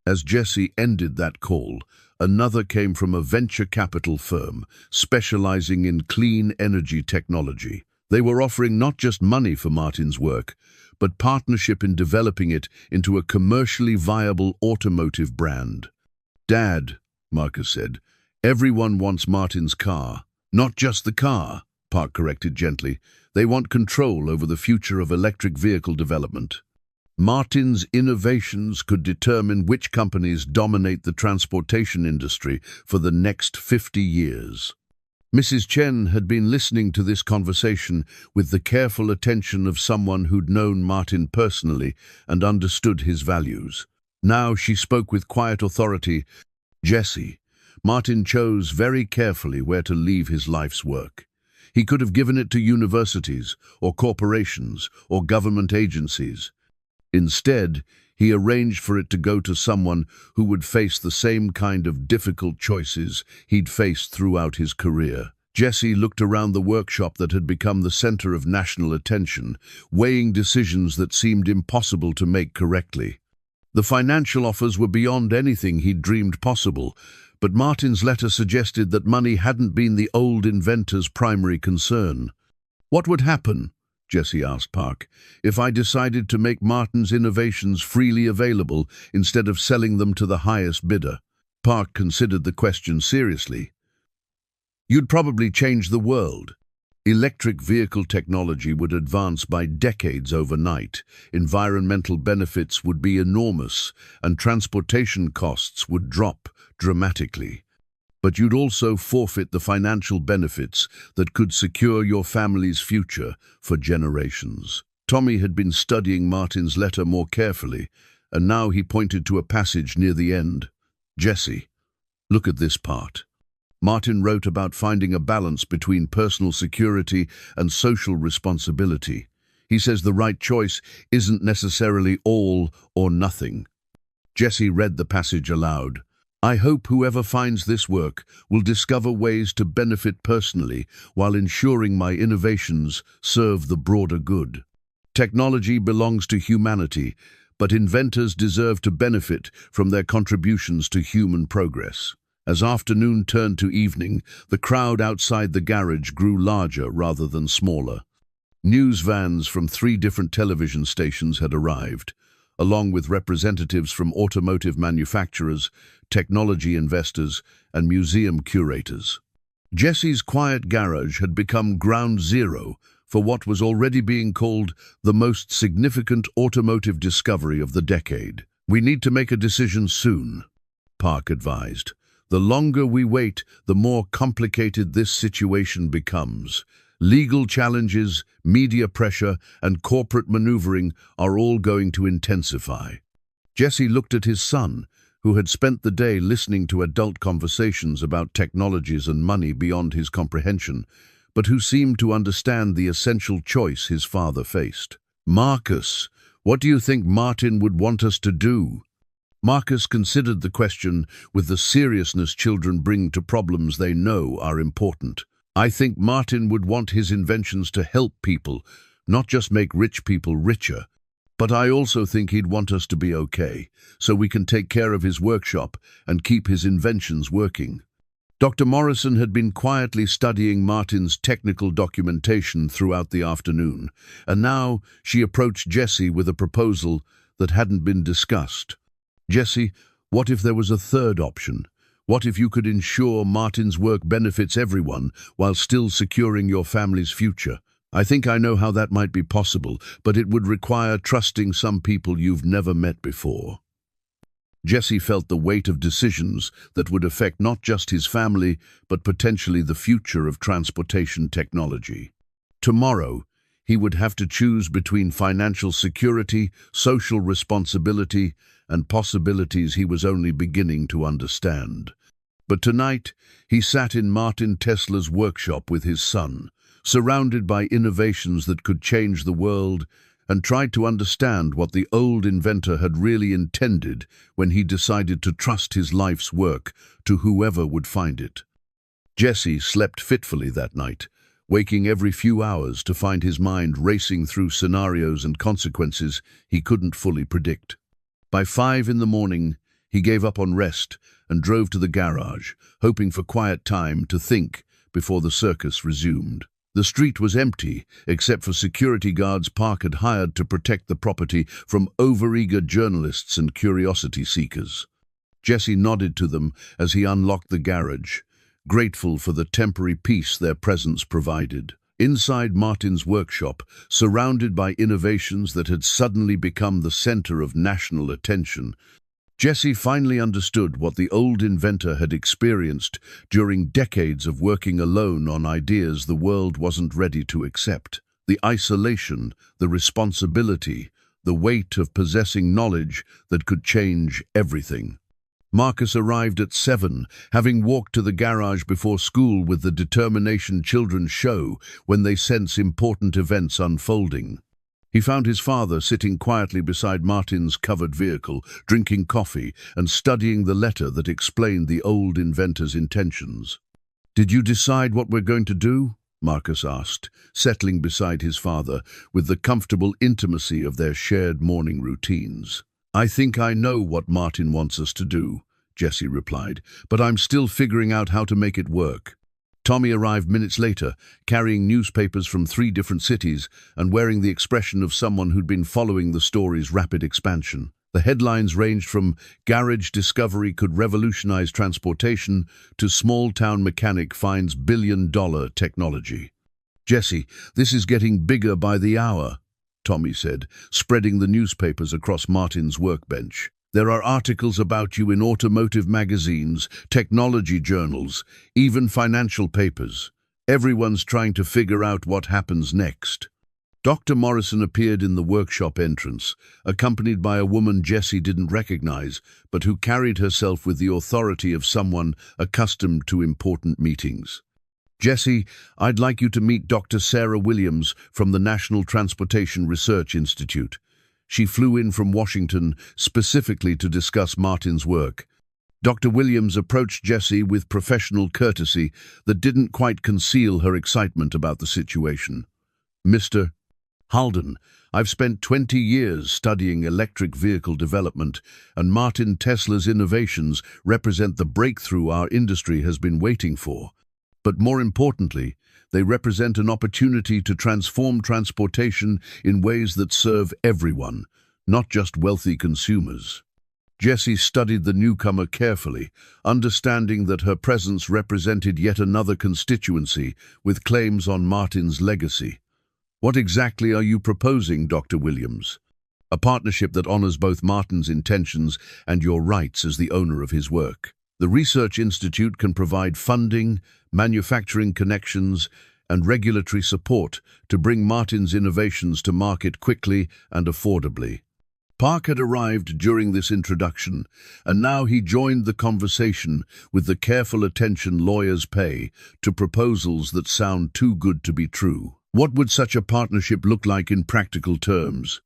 As Jesse ended that call, another came from a venture capital firm specializing in clean energy technology. They were offering not just money for Martin's work, but partnership in developing it into a commercially viable automotive brand. "Dad," Marcus said, "everyone wants Martin's car." "Not just the car," Park corrected gently. "They want control over the future of electric vehicle development. Martin's innovations could determine which companies dominate the transportation industry for the next 50 years. Mrs. Chen had been listening to this conversation with the careful attention of someone who'd known Martin personally and understood his values. Now she spoke with quiet authority. "Jesse, Martin chose very carefully where to leave his life's work. He could have given it to universities or corporations or government agencies. Instead, he arranged for it to go to someone who would face the same kind of difficult choices he'd faced throughout his career." Jesse looked around the workshop that had become the center of national attention, weighing decisions that seemed impossible to make correctly. The financial offers were beyond anything he'd dreamed possible, but Martin's letter suggested that money hadn't been the old inventor's primary concern. "What would happen," Jesse asked Park, "if I decided to make Martin's innovations freely available instead of selling them to the highest bidder?" Park considered the question seriously. "You'd probably change the world. Electric vehicle technology would advance by decades overnight, environmental benefits would be enormous, and transportation costs would drop dramatically. But you'd also forfeit the financial benefits that could secure your family's future for generations." Tommy had been studying Martin's letter more carefully, and now he pointed to a passage near the end. "Jesse, look at this part. Martin wrote about finding a balance between personal security and social responsibility. He says the right choice isn't necessarily all or nothing." Jesse read the passage aloud. "I hope whoever finds this work will discover ways to benefit personally while ensuring my innovations serve the broader good. Technology belongs to humanity, but inventors deserve to benefit from their contributions to human progress." As afternoon turned to evening, the crowd outside the garage grew larger rather than smaller. News vans from 3 different television stations had arrived, along with representatives from automotive manufacturers, technology investors, and museum curators. Jesse's quiet garage had become ground zero for what was already being called the most significant automotive discovery of the decade. "We need to make a decision soon," Park advised. "The longer we wait, the more complicated this situation becomes. Legal challenges, media pressure, and corporate maneuvering are all going to intensify." Jesse looked at his son, who had spent the day listening to adult conversations about technologies and money beyond his comprehension, but who seemed to understand the essential choice his father faced. "Marcus, what do you think Martin would want us to do?" Marcus considered the question with the seriousness children bring to problems they know are important. "I think Martin would want his inventions to help people, not just make rich people richer. But I also think he'd want us to be okay, so we can take care of his workshop and keep his inventions working." Dr. Morrison had been quietly studying Martin's technical documentation throughout the afternoon, and now she approached Jessie with a proposal that hadn't been discussed. "Jessie, what if there was a third option? What if you could ensure Martin's work benefits everyone while still securing your family's future? I think I know how that might be possible, but it would require trusting some people you've never met before." Jessie felt the weight of decisions that would affect not just his family, but potentially the future of transportation technology. Tomorrow, he would have to choose between financial security, social responsibility, and possibilities he was only beginning to understand. But tonight, he sat in Martin Tesla's workshop with his son, surrounded by innovations that could change the world, and tried to understand what the old inventor had really intended when he decided to trust his life's work to whoever would find it. Jessie slept fitfully that night, waking every few hours to find his mind racing through scenarios and consequences he couldn't fully predict. By 5 in the morning, he gave up on rest and drove to the garage, hoping for quiet time to think before the circus resumed. The street was empty, except for security guards Park had hired to protect the property from overeager journalists and curiosity seekers. Jessie nodded to them as he unlocked the garage, grateful for the temporary peace their presence provided. Inside Martin's workshop, surrounded by innovations that had suddenly become the center of national attention, Jessie finally understood what the old inventor had experienced during decades of working alone on ideas the world wasn't ready to accept. The isolation, the responsibility, the weight of possessing knowledge that could change everything. Marcus arrived at 7, having walked to the garage before school with the determination children show when they sense important events unfolding. He found his father sitting quietly beside Martin's covered vehicle, drinking coffee and studying the letter that explained the old inventor's intentions. "Did you decide what we're going to do?" Marcus asked, settling beside his father with the comfortable intimacy of their shared morning routines. "I think I know what Martin wants us to do," Jessie replied, "but I'm still figuring out how to make it work." Tommy arrived minutes later, carrying newspapers from 3 different cities and wearing the expression of someone who'd been following the story's rapid expansion. The headlines ranged from "Garage Discovery Could Revolutionize Transportation" to "Small-Town Mechanic Finds Billion-Dollar Technology." "Jessie, this is getting bigger by the hour," Tommy said, spreading the newspapers across Martin's workbench. "There are articles about you in automotive magazines, technology journals, even financial papers. Everyone's trying to figure out what happens next." Dr. Morrison appeared in the workshop entrance, accompanied by a woman Jessie didn't recognize, but who carried herself with the authority of someone accustomed to important meetings. "Jessie, I'd like you to meet Dr. Sarah Williams from the National Transportation Research Institute. She flew in from Washington specifically to discuss Martin's work." Dr. Williams approached Jessie with professional courtesy that didn't quite conceal her excitement about the situation. "Mr. Halden, I've spent 20 years studying electric vehicle development, and Martin Tesla's innovations represent the breakthrough our industry has been waiting for. But more importantly, they represent an opportunity to transform transportation in ways that serve everyone, not just wealthy consumers." Jessie studied the newcomer carefully, understanding that her presence represented yet another constituency with claims on Martin's legacy. "What exactly are you proposing, Dr. Williams?" "A partnership that honors both Martin's intentions and your rights as the owner of his work. The Research Institute can provide funding, manufacturing connections, and regulatory support to bring Martin's innovations to market quickly and affordably. Park had arrived during this introduction, and now he joined the conversation with the careful attention lawyers pay to proposals that sound too good to be true. What would such a partnership look like in practical terms?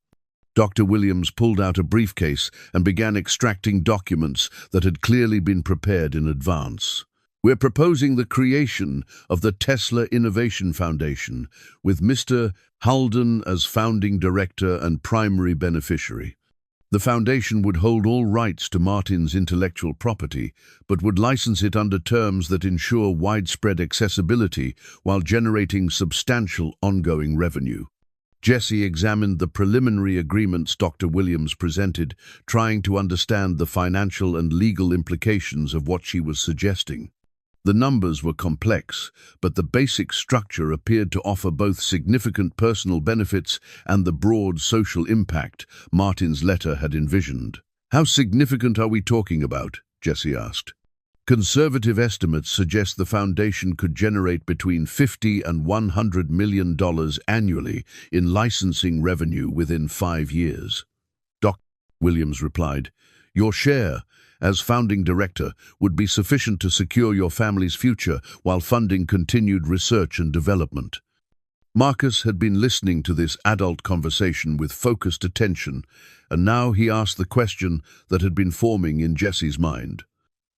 Dr. Williams pulled out a briefcase and began extracting documents that had clearly been prepared in advance. We're proposing the creation of the Tesla Innovation Foundation, with Mr. Halden as founding director and primary beneficiary. The foundation would hold all rights to Martin's intellectual property, but would license it under terms that ensure widespread accessibility while generating substantial ongoing revenue. Jesse examined the preliminary agreements Dr. Williams presented, trying to understand the financial and legal implications of what she was suggesting. The numbers were complex, but the basic structure appeared to offer both significant personal benefits and the broad social impact Martin's letter had envisioned. How significant are we talking about? Jesse asked. Conservative estimates suggest the foundation could generate between $50 and $100 million annually in licensing revenue within 5 years. Dr. Williams replied, "Your share, as founding director, would be sufficient to secure your family's future while funding continued research and development." Marcus had been listening to this adult conversation with focused attention, and now he asked the question that had been forming in Jesse's mind.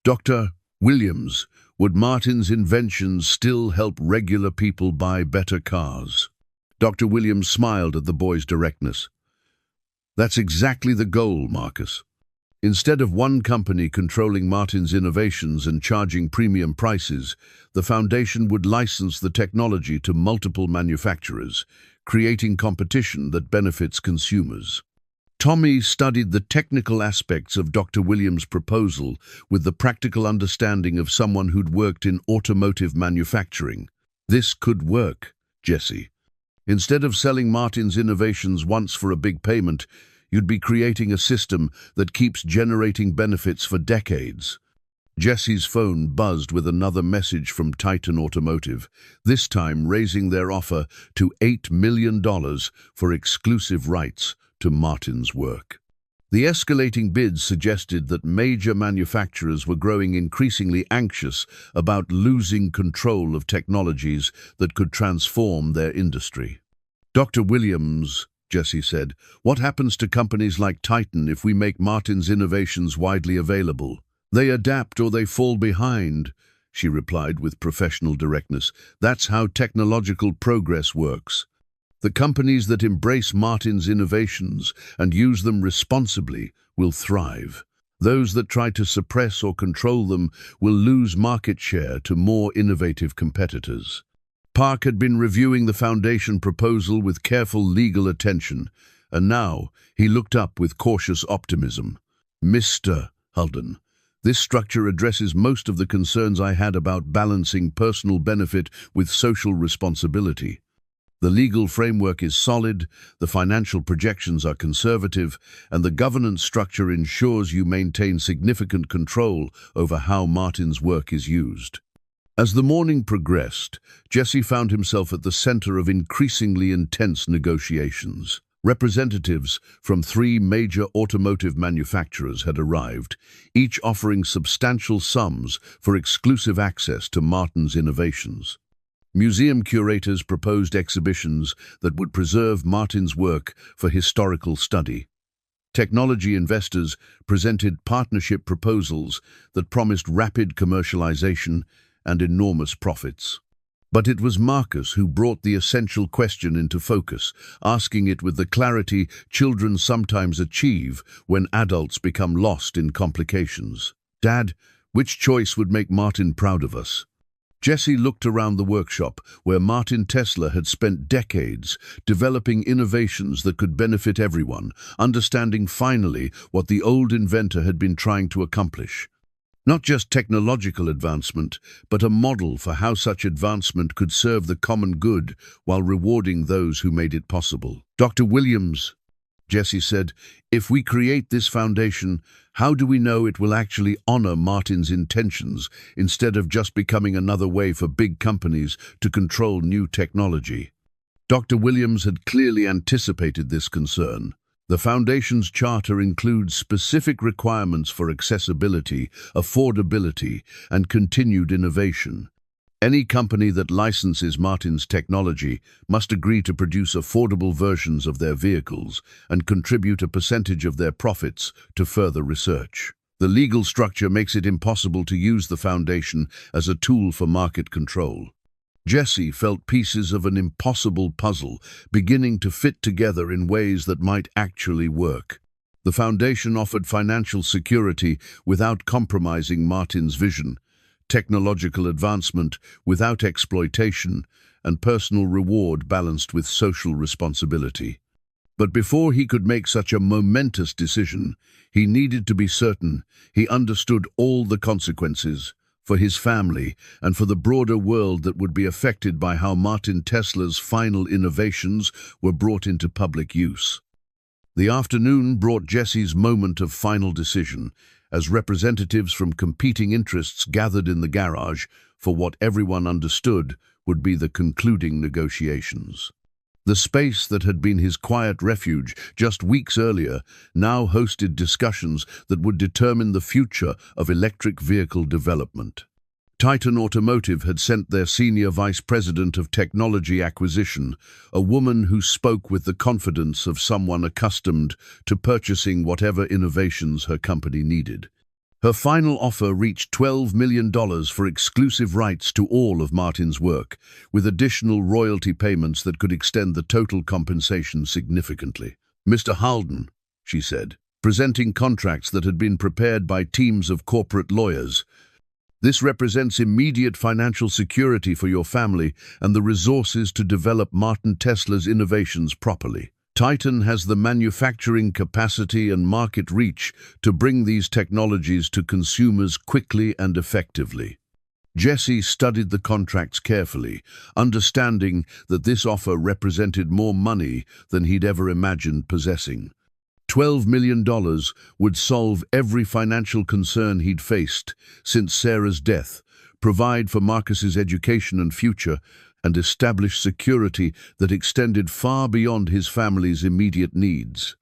"Dr. Williams, would Martin's inventions still help regular people buy better cars?" Dr. Williams smiled at the boy's directness. "That's exactly the goal, Marcus. Instead of one company controlling Martin's innovations and charging premium prices, the foundation would license the technology to multiple manufacturers, creating competition that benefits consumers." Tommy studied the technical aspects of Dr. Williams' proposal with the practical understanding of someone who'd worked in automotive manufacturing. "This could work, Jesse. Instead of selling Martin's innovations once for a big payment, you'd be creating a system that keeps generating benefits for decades." Jesse's phone buzzed with another message from Titan Automotive, this time raising their offer to $8 million for exclusive rights to Martin's work. The escalating bids suggested that major manufacturers were growing increasingly anxious about losing control of technologies that could transform their industry. "Dr. Williams," Jesse said, "what happens to companies like Titan if we make Martin's innovations widely available?" "They adapt or they fall behind," she replied with professional directness. "That's how technological progress works. The companies that embrace Martin's innovations and use them responsibly will thrive. Those that try to suppress or control them will lose market share to more innovative competitors." Park had been reviewing the foundation proposal with careful legal attention, and now he looked up with cautious optimism. "Mr. Halden, this structure addresses most of the concerns I had about balancing personal benefit with social responsibility. The legal framework is solid, the financial projections are conservative, and the governance structure ensures you maintain significant control over how Martin's work is used." As the morning progressed, Jesse found himself at the center of increasingly intense negotiations. Representatives from 3 major automotive manufacturers had arrived, each offering substantial sums for exclusive access to Martin's innovations. Museum curators proposed exhibitions that would preserve Martin's work for historical study. Technology investors presented partnership proposals that promised rapid commercialization and enormous profits. But it was Marcus who brought the essential question into focus, asking it with the clarity children sometimes achieve when adults become lost in complications. "Dad, which choice would make Martin proud of us?" Jesse looked around the workshop where Martin Tesla had spent decades developing innovations that could benefit everyone, understanding finally what the old inventor had been trying to accomplish. Not just technological advancement, but a model for how such advancement could serve the common good while rewarding those who made it possible. "Dr. Williams," Jesse said, "if we create this foundation, how do we know it will actually honor Martin's intentions instead of just becoming another way for big companies to control new technology?" Dr. Williams had clearly anticipated this concern. The Foundation's charter includes specific requirements for accessibility, affordability, and continued innovation. Any company that licenses Martin's technology must agree to produce affordable versions of their vehicles and contribute a percentage of their profits to further research. The legal structure makes it impossible to use the Foundation as a tool for market control. Jesse felt pieces of an impossible puzzle beginning to fit together in ways that might actually work. The Foundation offered financial security without compromising Martin's vision, technological advancement without exploitation, and personal reward balanced with social responsibility. But before he could make such a momentous decision, he needed to be certain he understood all the consequences for his family and for the broader world that would be affected by how Martin Tesla's final innovations were brought into public use. The afternoon brought Jesse's moment of final decision, as representatives from competing interests gathered in the garage for what everyone understood would be the concluding negotiations. The space that had been his quiet refuge just weeks earlier now hosted discussions that would determine the future of electric vehicle development. Titan Automotive had sent their senior vice president of technology acquisition, a woman who spoke with the confidence of someone accustomed to purchasing whatever innovations her company needed. Her final offer reached $12 million for exclusive rights to all of Martin's work, with additional royalty payments that could extend the total compensation significantly. "Mr. Halden," she said, presenting contracts that had been prepared by teams of corporate lawyers, "this represents immediate financial security for your family and the resources to develop Martin Tesla's innovations properly. Titan has the manufacturing capacity and market reach to bring these technologies to consumers quickly and effectively." Jesse studied the contracts carefully, understanding that this offer represented more money than he'd ever imagined possessing. $12 million would solve every financial concern he'd faced since Sarah's death, provide for Marcus's education and future, and establish security that extended far beyond his family's immediate needs.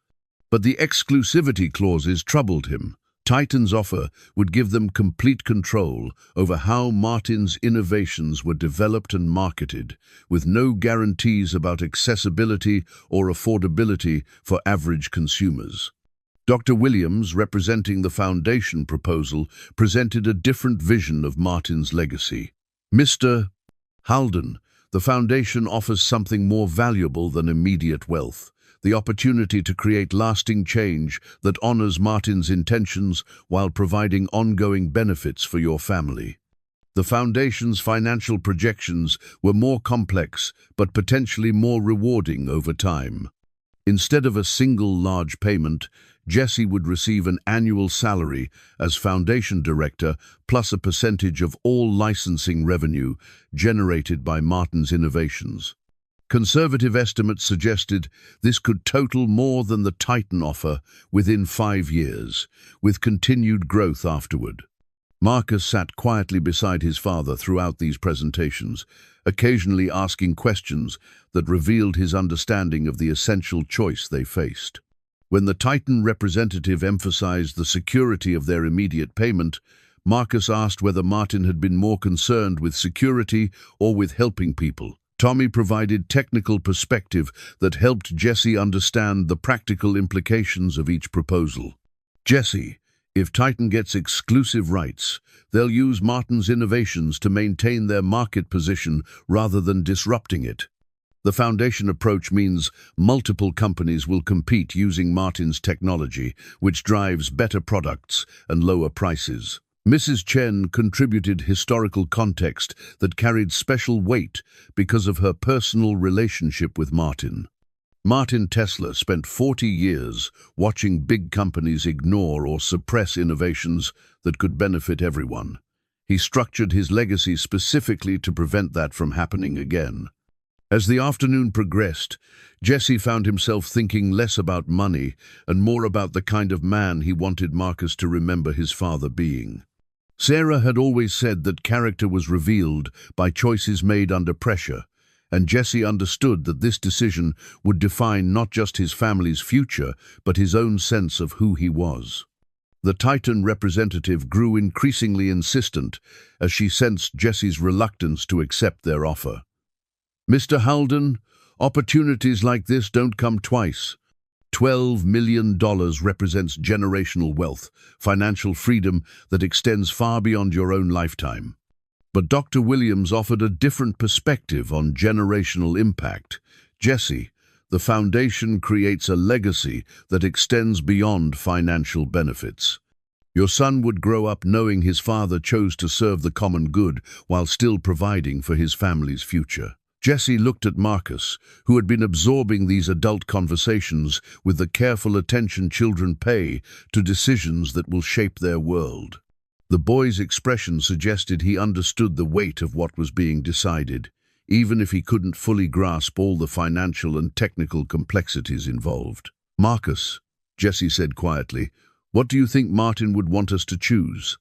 But the exclusivity clauses troubled him. Titan's offer would give them complete control over how Martin's innovations were developed and marketed, with no guarantees about accessibility or affordability for average consumers. Dr. Williams, representing the Foundation proposal, presented a different vision of Martin's legacy. "Mr. Halden, the Foundation offers something more valuable than immediate wealth, the opportunity to create lasting change that honors Martin's intentions while providing ongoing benefits for your family." The Foundation's financial projections were more complex, but potentially more rewarding over time. Instead of a single large payment, Jesse would receive an annual salary as Foundation Director plus a percentage of all licensing revenue generated by Martin's innovations. Conservative estimates suggested this could total more than the Titan offer within 5 years, with continued growth afterward. Marcus sat quietly beside his father throughout these presentations, occasionally asking questions that revealed his understanding of the essential choice they faced. When the Titan representative emphasized the security of their immediate payment, Marcus asked whether Martin had been more concerned with security or with helping people. Tommy provided technical perspective that helped Jesse understand the practical implications of each proposal. "Jesse, if Titan gets exclusive rights, they'll use Martin's innovations to maintain their market position rather than disrupting it. The Foundation approach means multiple companies will compete using Martin's technology, which drives better products and lower prices." Mrs. Chen contributed historical context that carried special weight because of her personal relationship with Martin. Martin Tesla spent 40 years watching big companies ignore or suppress innovations that could benefit everyone. He structured his legacy specifically to prevent that from happening again. As the afternoon progressed, Jesse found himself thinking less about money and more about the kind of man he wanted Marcus to remember his father being. Sarah had always said that character was revealed by choices made under pressure, And Jesse understood that this decision would define not just his family's future, but his own sense of who he was. The Titan representative grew increasingly insistent as she sensed Jesse's reluctance to accept their offer. "Mr. Halden, opportunities like this don't come twice. $12 million represents generational wealth, financial freedom that extends far beyond your own lifetime." But Dr. Williams offered a different perspective on generational impact. "Jesse, the foundation creates a legacy that extends beyond financial benefits. Your son would grow up knowing his father chose to serve the common good while still providing for his family's future." Jesse looked at Marcus, who had been absorbing these adult conversations with the careful attention children pay to decisions that will shape their world. The boy's expression suggested he understood the weight of what was being decided, even if he couldn't fully grasp all the financial and technical complexities involved. "Marcus," Jesse said quietly, "what do you think Martin would want us to choose?"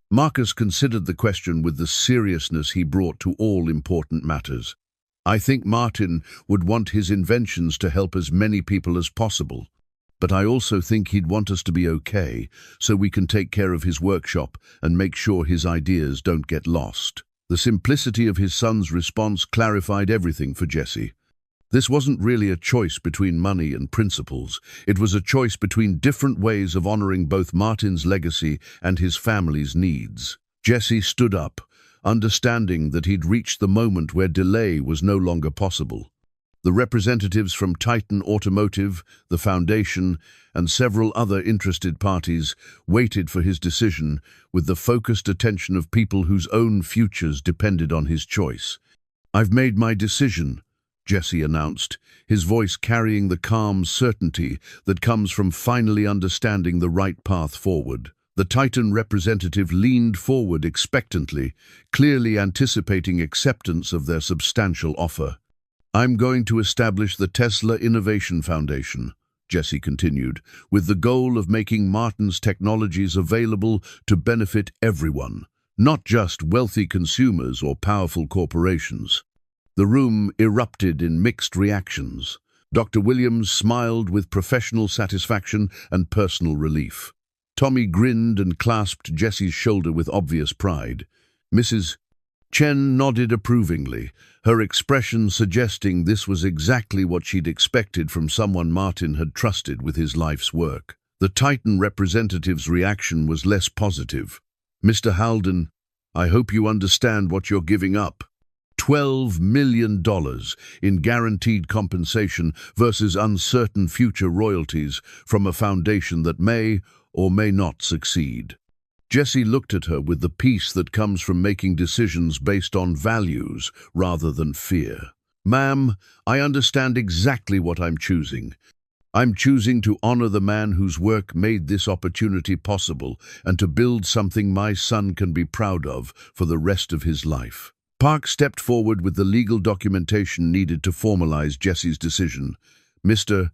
Marcus considered the question with the seriousness he brought to all important matters. "I think Martin would want his inventions to help as many people as possible. But I also think he'd want us to be okay, so we can take care of his workshop and make sure his ideas don't get lost." The simplicity of his son's response clarified everything for Jesse. This wasn't really a choice between money and principles. It was a choice between different ways of honoring both Martin's legacy and his family's needs. Jesse stood up, understanding that he'd reached the moment where delay was no longer possible. The representatives from Titan Automotive, the Foundation, and several other interested parties waited for his decision with the focused attention of people whose own futures depended on his choice. "I've made my decision," Jesse announced, his voice carrying the calm certainty that comes from finally understanding the right path forward. The Titan representative leaned forward expectantly, clearly anticipating acceptance of their substantial offer. "I'm going to establish the Tesla Innovation Foundation," Jesse continued, "with the goal of making Martin's technologies available to benefit everyone, not just wealthy consumers or powerful corporations." The room erupted in mixed reactions. Dr. Williams smiled with professional satisfaction and personal relief. Tommy grinned and clasped Jesse's shoulder with obvious pride. Mrs. Chen nodded approvingly, her expression suggesting this was exactly what she'd expected from someone Martin had trusted with his life's work. The Titan representative's reaction was less positive. "Mr. Halden, I hope you understand what you're giving up. $12 million in guaranteed compensation versus uncertain future royalties from a foundation that may or may not succeed." Jesse looked at her with the peace that comes from making decisions based on values rather than fear. "Ma'am, I understand exactly what I'm choosing. I'm choosing to honor the man whose work made this opportunity possible and to build something my son can be proud of for the rest of his life." Park stepped forward with the legal documentation needed to formalize Jesse's decision. "Mr.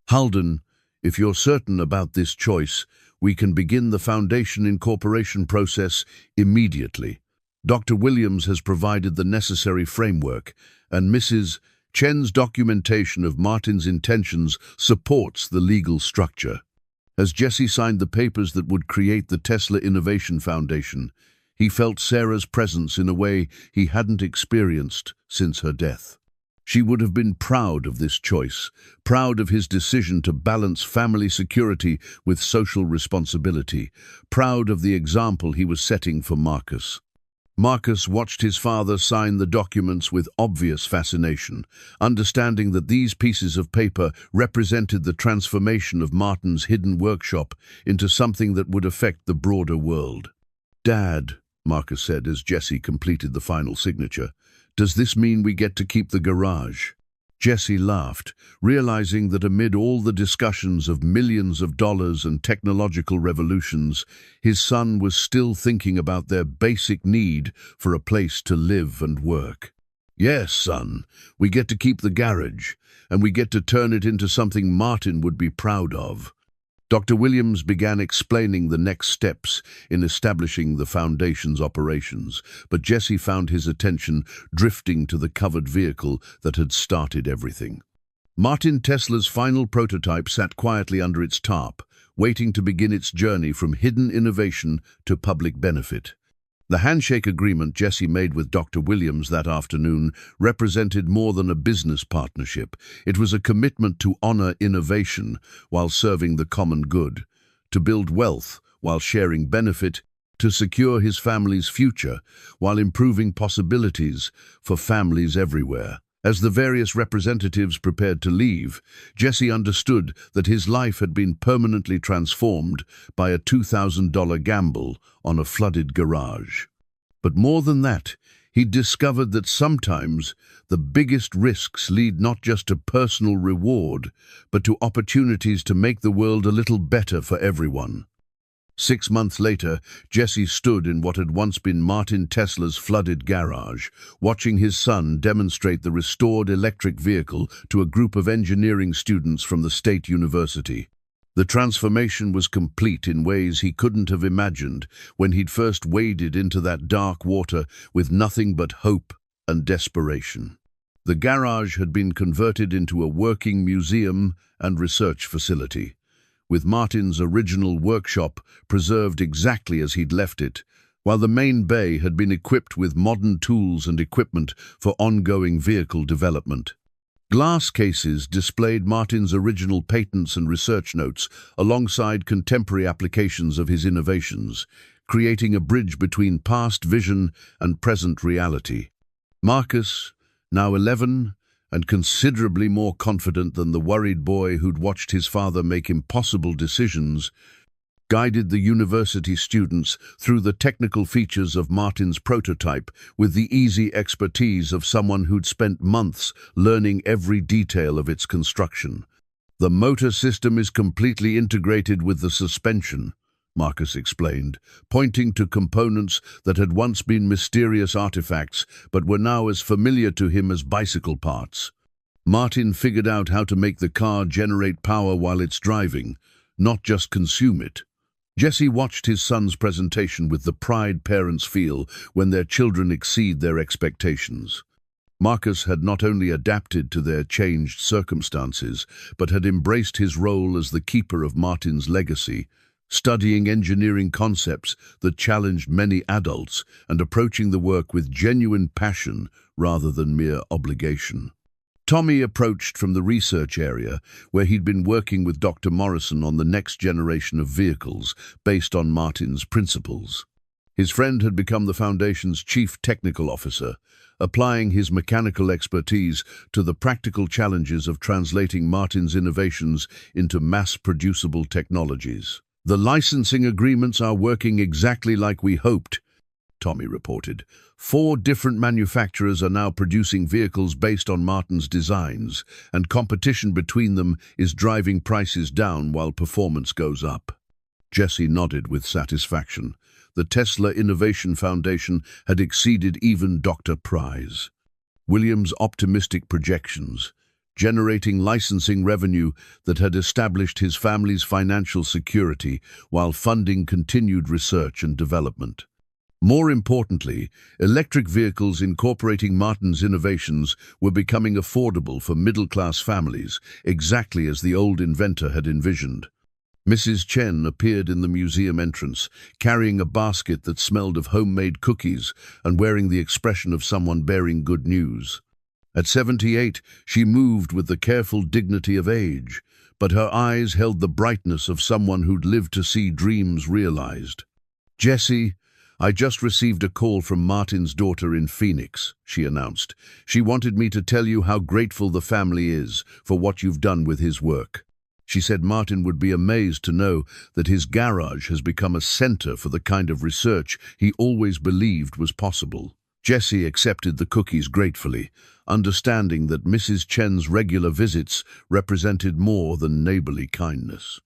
Halden, if you're certain about this choice, we can begin the foundation incorporation process immediately. Dr. Williams has provided the necessary framework, and Mrs. Chen's documentation of Martin's intentions supports the legal structure." As Jesse signed the papers that would create the Tesla Innovation Foundation, he felt Sarah's presence in a way he hadn't experienced since her death. She would have been proud of this choice, proud of his decision to balance family security with social responsibility, proud of the example he was setting for Marcus. Marcus watched his father sign the documents with obvious fascination, understanding that these pieces of paper represented the transformation of Martin's hidden workshop into something that would affect the broader world. "Dad," Marcus said as Jesse completed the final signature, "does this mean we get to keep the garage?" Jesse laughed, realizing that amid all the discussions of millions of dollars and technological revolutions, his son was still thinking about their basic need for a place to live and work. "Yes, son, we get to keep the garage, and we get to turn it into something Martin would be proud of." Dr. Williams began explaining the next steps in establishing the foundation's operations, but Jesse found his attention drifting to the covered vehicle that had started everything. Martin Tesla's final prototype sat quietly under its tarp, waiting to begin its journey from hidden innovation to public benefit. The handshake agreement Jesse made with Dr. Williams that afternoon represented more than a business partnership. It was a commitment to honor innovation while serving the common good, to build wealth while sharing benefit, to secure his family's future while improving possibilities for families everywhere. As the various representatives prepared to leave, Jesse understood that his life had been permanently transformed by a $2,000 gamble on a flooded garage. But more than that, he discovered that sometimes the biggest risks lead not just to personal reward, but to opportunities to make the world a little better for everyone. 6 months later, Jesse stood in what had once been Martin Tesla's flooded garage, watching his son demonstrate the restored electric vehicle to a group of engineering students from the state university. The transformation was complete in ways he couldn't have imagined when he'd first waded into that dark water with nothing but hope and desperation. The garage had been converted into a working museum and research facility, with Martin's original workshop preserved exactly as he'd left it, while the main bay had been equipped with modern tools and equipment for ongoing vehicle development. Glass cases displayed Martin's original patents and research notes alongside contemporary applications of his innovations, creating a bridge between past vision and present reality. Marcus, now 11, and considerably more confident than the worried boy who'd watched his father make impossible decisions, guided the university students through the technical features of Martin's prototype with the easy expertise of someone who'd spent months learning every detail of its construction. "The motor system is completely integrated with the suspension," Marcus explained, pointing to components that had once been mysterious artifacts but were now as familiar to him as bicycle parts. Martin figured out how to make the car generate power while it's driving, not just consume it. Jesse watched his son's presentation with the pride parents feel when their children exceed their expectations. Marcus had not only adapted to their changed circumstances, but had embraced his role as the keeper of Martin's legacy, studying engineering concepts that challenged many adults and approaching the work with genuine passion rather than mere obligation. Tommy approached from the research area, where he'd been working with Dr. Morrison on the next generation of vehicles based on Martin's principles. His friend had become the Foundation's chief technical officer, applying his mechanical expertise to the practical challenges of translating Martin's innovations into mass-producible technologies. "The licensing agreements are working exactly like we hoped," Tommy reported. 4 different manufacturers are now producing vehicles based on Martin's designs, and competition between them is driving prices down while performance goes up. Jesse nodded with satisfaction. The Tesla Innovation Foundation had exceeded even Dr. Price Williams' optimistic projections, generating licensing revenue that had established his family's financial security while funding continued research and development. More importantly, electric vehicles incorporating Martin's innovations were becoming affordable for middle-class families, exactly as the old inventor had envisioned. Mrs. Chen appeared in the museum entrance, carrying a basket that smelled of homemade cookies and wearing the expression of someone bearing good news. At 78, she moved with the careful dignity of age, but her eyes held the brightness of someone who'd lived to see dreams realized. "Jesse, I just received a call from Martin's daughter in Phoenix," she announced. "She wanted me to tell you how grateful the family is for what you've done with his work. She said Martin would be amazed to know that his garage has become a center for the kind of research he always believed was possible." Jesse accepted the cookies gratefully, understanding that Mrs. Chen's regular visits represented more than neighborly kindness.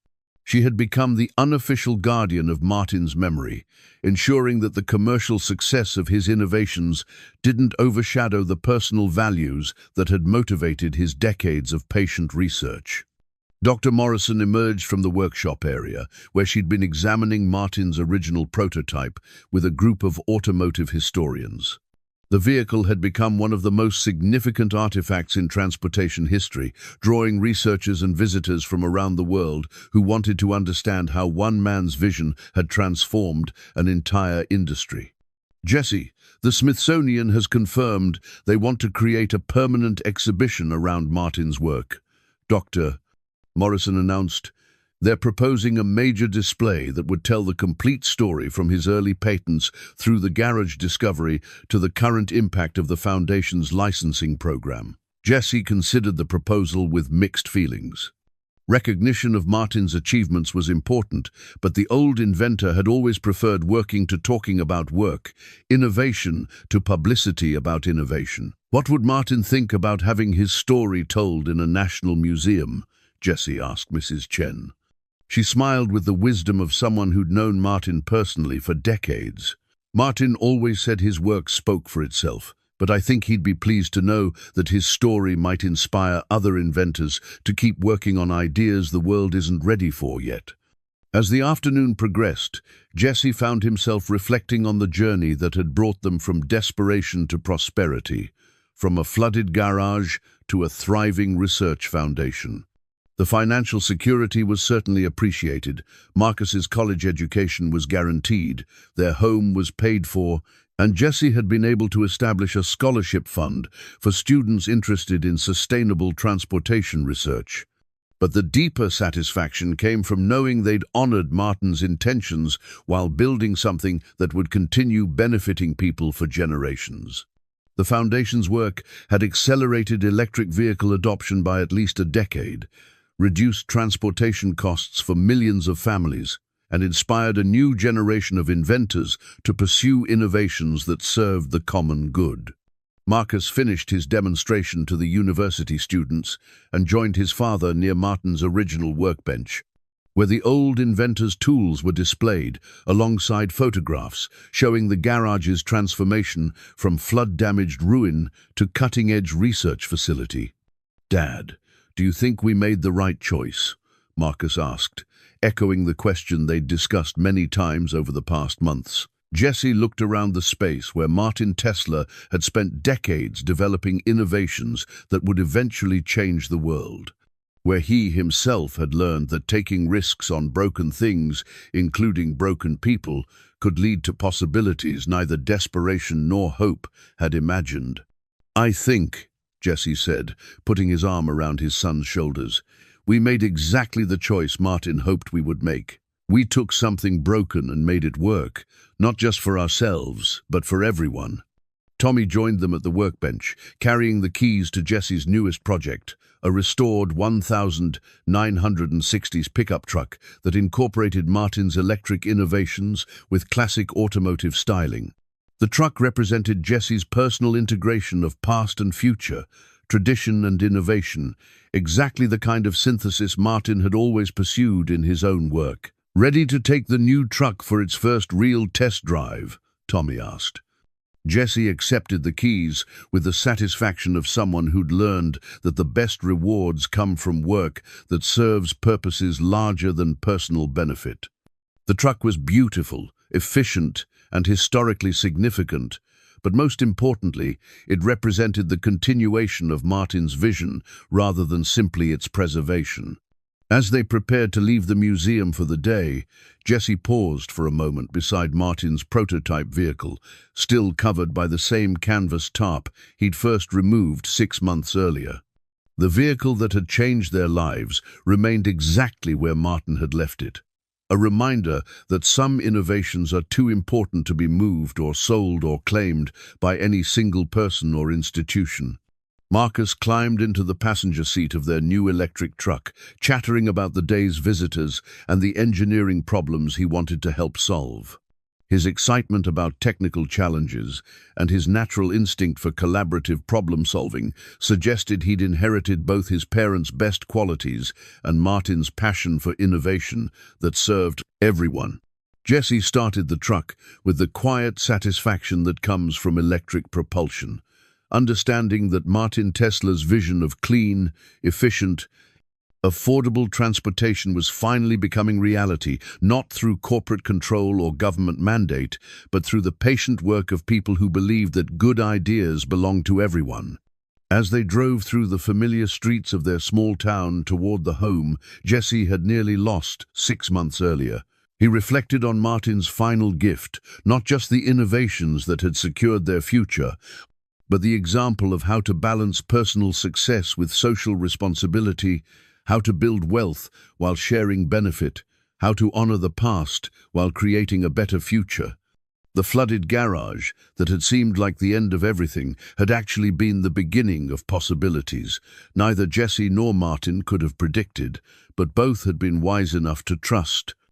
She had become the unofficial guardian of Martin's memory, ensuring that the commercial success of his innovations didn't overshadow the personal values that had motivated his decades of patient research. Dr. Morrison emerged from the workshop area, where she'd been examining Martin's original prototype with a group of automotive historians. The vehicle had become one of the most significant artifacts in transportation history, drawing researchers and visitors from around the world who wanted to understand how one man's vision had transformed an entire industry. Jesse, the Smithsonian has confirmed they want to create a permanent exhibition around Martin's work. Dr. Morrison announced, they're proposing a major display that would tell the complete story from his early patents through the garage discovery to the current impact of the Foundation's licensing program. Jesse considered the proposal with mixed feelings. Recognition of Martin's achievements was important, but the old inventor had always preferred working to talking about work, innovation to publicity about innovation. What would Martin think about having his story told in a national museum? Jesse asked Mrs. Chen. She smiled with the wisdom of someone who'd known Martin personally for decades. Martin always said his work spoke for itself, but I think he'd be pleased to know that his story might inspire other inventors to keep working on ideas the world isn't ready for yet. As the afternoon progressed, Jesse found himself reflecting on the journey that had brought them from desperation to prosperity, from a flooded garage to a thriving research foundation. The financial security was certainly appreciated. Marcus's college education was guaranteed, their home was paid for, and Jesse had been able to establish a scholarship fund for students interested in sustainable transportation research. But the deeper satisfaction came from knowing they'd honored Martin's intentions while building something that would continue benefiting people for generations. The Foundation's work had accelerated electric vehicle adoption by at least a decade, reduced transportation costs for millions of families, and inspired a new generation of inventors to pursue innovations that served the common good. Marcus finished his demonstration to the university students and joined his father near Martin's original workbench, where the old inventor's tools were displayed alongside photographs showing the garage's transformation from flood-damaged ruin to cutting-edge research facility. "Dad, do you think we made the right choice?" Marcus asked, echoing the question they'd discussed many times over the past months. Jesse looked around the space where Martin Tesla had spent decades developing innovations that would eventually change the world, where he himself had learned that taking risks on broken things, including broken people, could lead to possibilities neither desperation nor hope had imagined. "I think," Jesse said, putting his arm around his son's shoulders, "we made exactly the choice Martin hoped we would make. We took something broken and made it work, not just for ourselves, but for everyone." Tommy joined them at the workbench, carrying the keys to Jesse's newest project, a restored 1960s pickup truck that incorporated Martin's electric innovations with classic automotive styling. The truck represented Jesse's personal integration of past and future, tradition and innovation, exactly the kind of synthesis Martin had always pursued in his own work. "Ready to take the new truck for its first real test drive?" Tommy asked. Jesse accepted the keys with the satisfaction of someone who'd learned that the best rewards come from work that serves purposes larger than personal benefit. The truck was beautiful, efficient, and historically significant, but most importantly, it represented the continuation of Martin's vision rather than simply its preservation. As they prepared to leave the museum for the day, Jesse paused for a moment beside Martin's prototype vehicle, still covered by the same canvas tarp he'd first removed 6 months earlier. The vehicle that had changed their lives remained exactly where Martin had left it. A reminder that some innovations are too important to be moved or sold or claimed by any single person or institution. Marcus climbed into the passenger seat of their new electric truck, chattering about the day's visitors and the engineering problems he wanted to help solve. His excitement about technical challenges and his natural instinct for collaborative problem-solving suggested he'd inherited both his parents' best qualities and Martin's passion for innovation that served everyone. Jesse started the truck with the quiet satisfaction that comes from electric propulsion, understanding that Martin Tesla's vision of clean, efficient, Affordable transportation was finally becoming reality, not through corporate control or government mandate, but through the patient work of people who believed that good ideas belonged to everyone. As they drove through the familiar streets of their small town toward the home Jesse had nearly lost 6 months earlier, he reflected on Martin's final gift, not just the innovations that had secured their future, but the example of how to balance personal success with social responsibility, how to build wealth while sharing benefit, how to honor the past while creating a better future. The flooded garage, that had seemed like the end of everything, had actually been the beginning of possibilities. Neither Jesse nor Martin could have predicted, but both had been wise enough to trust.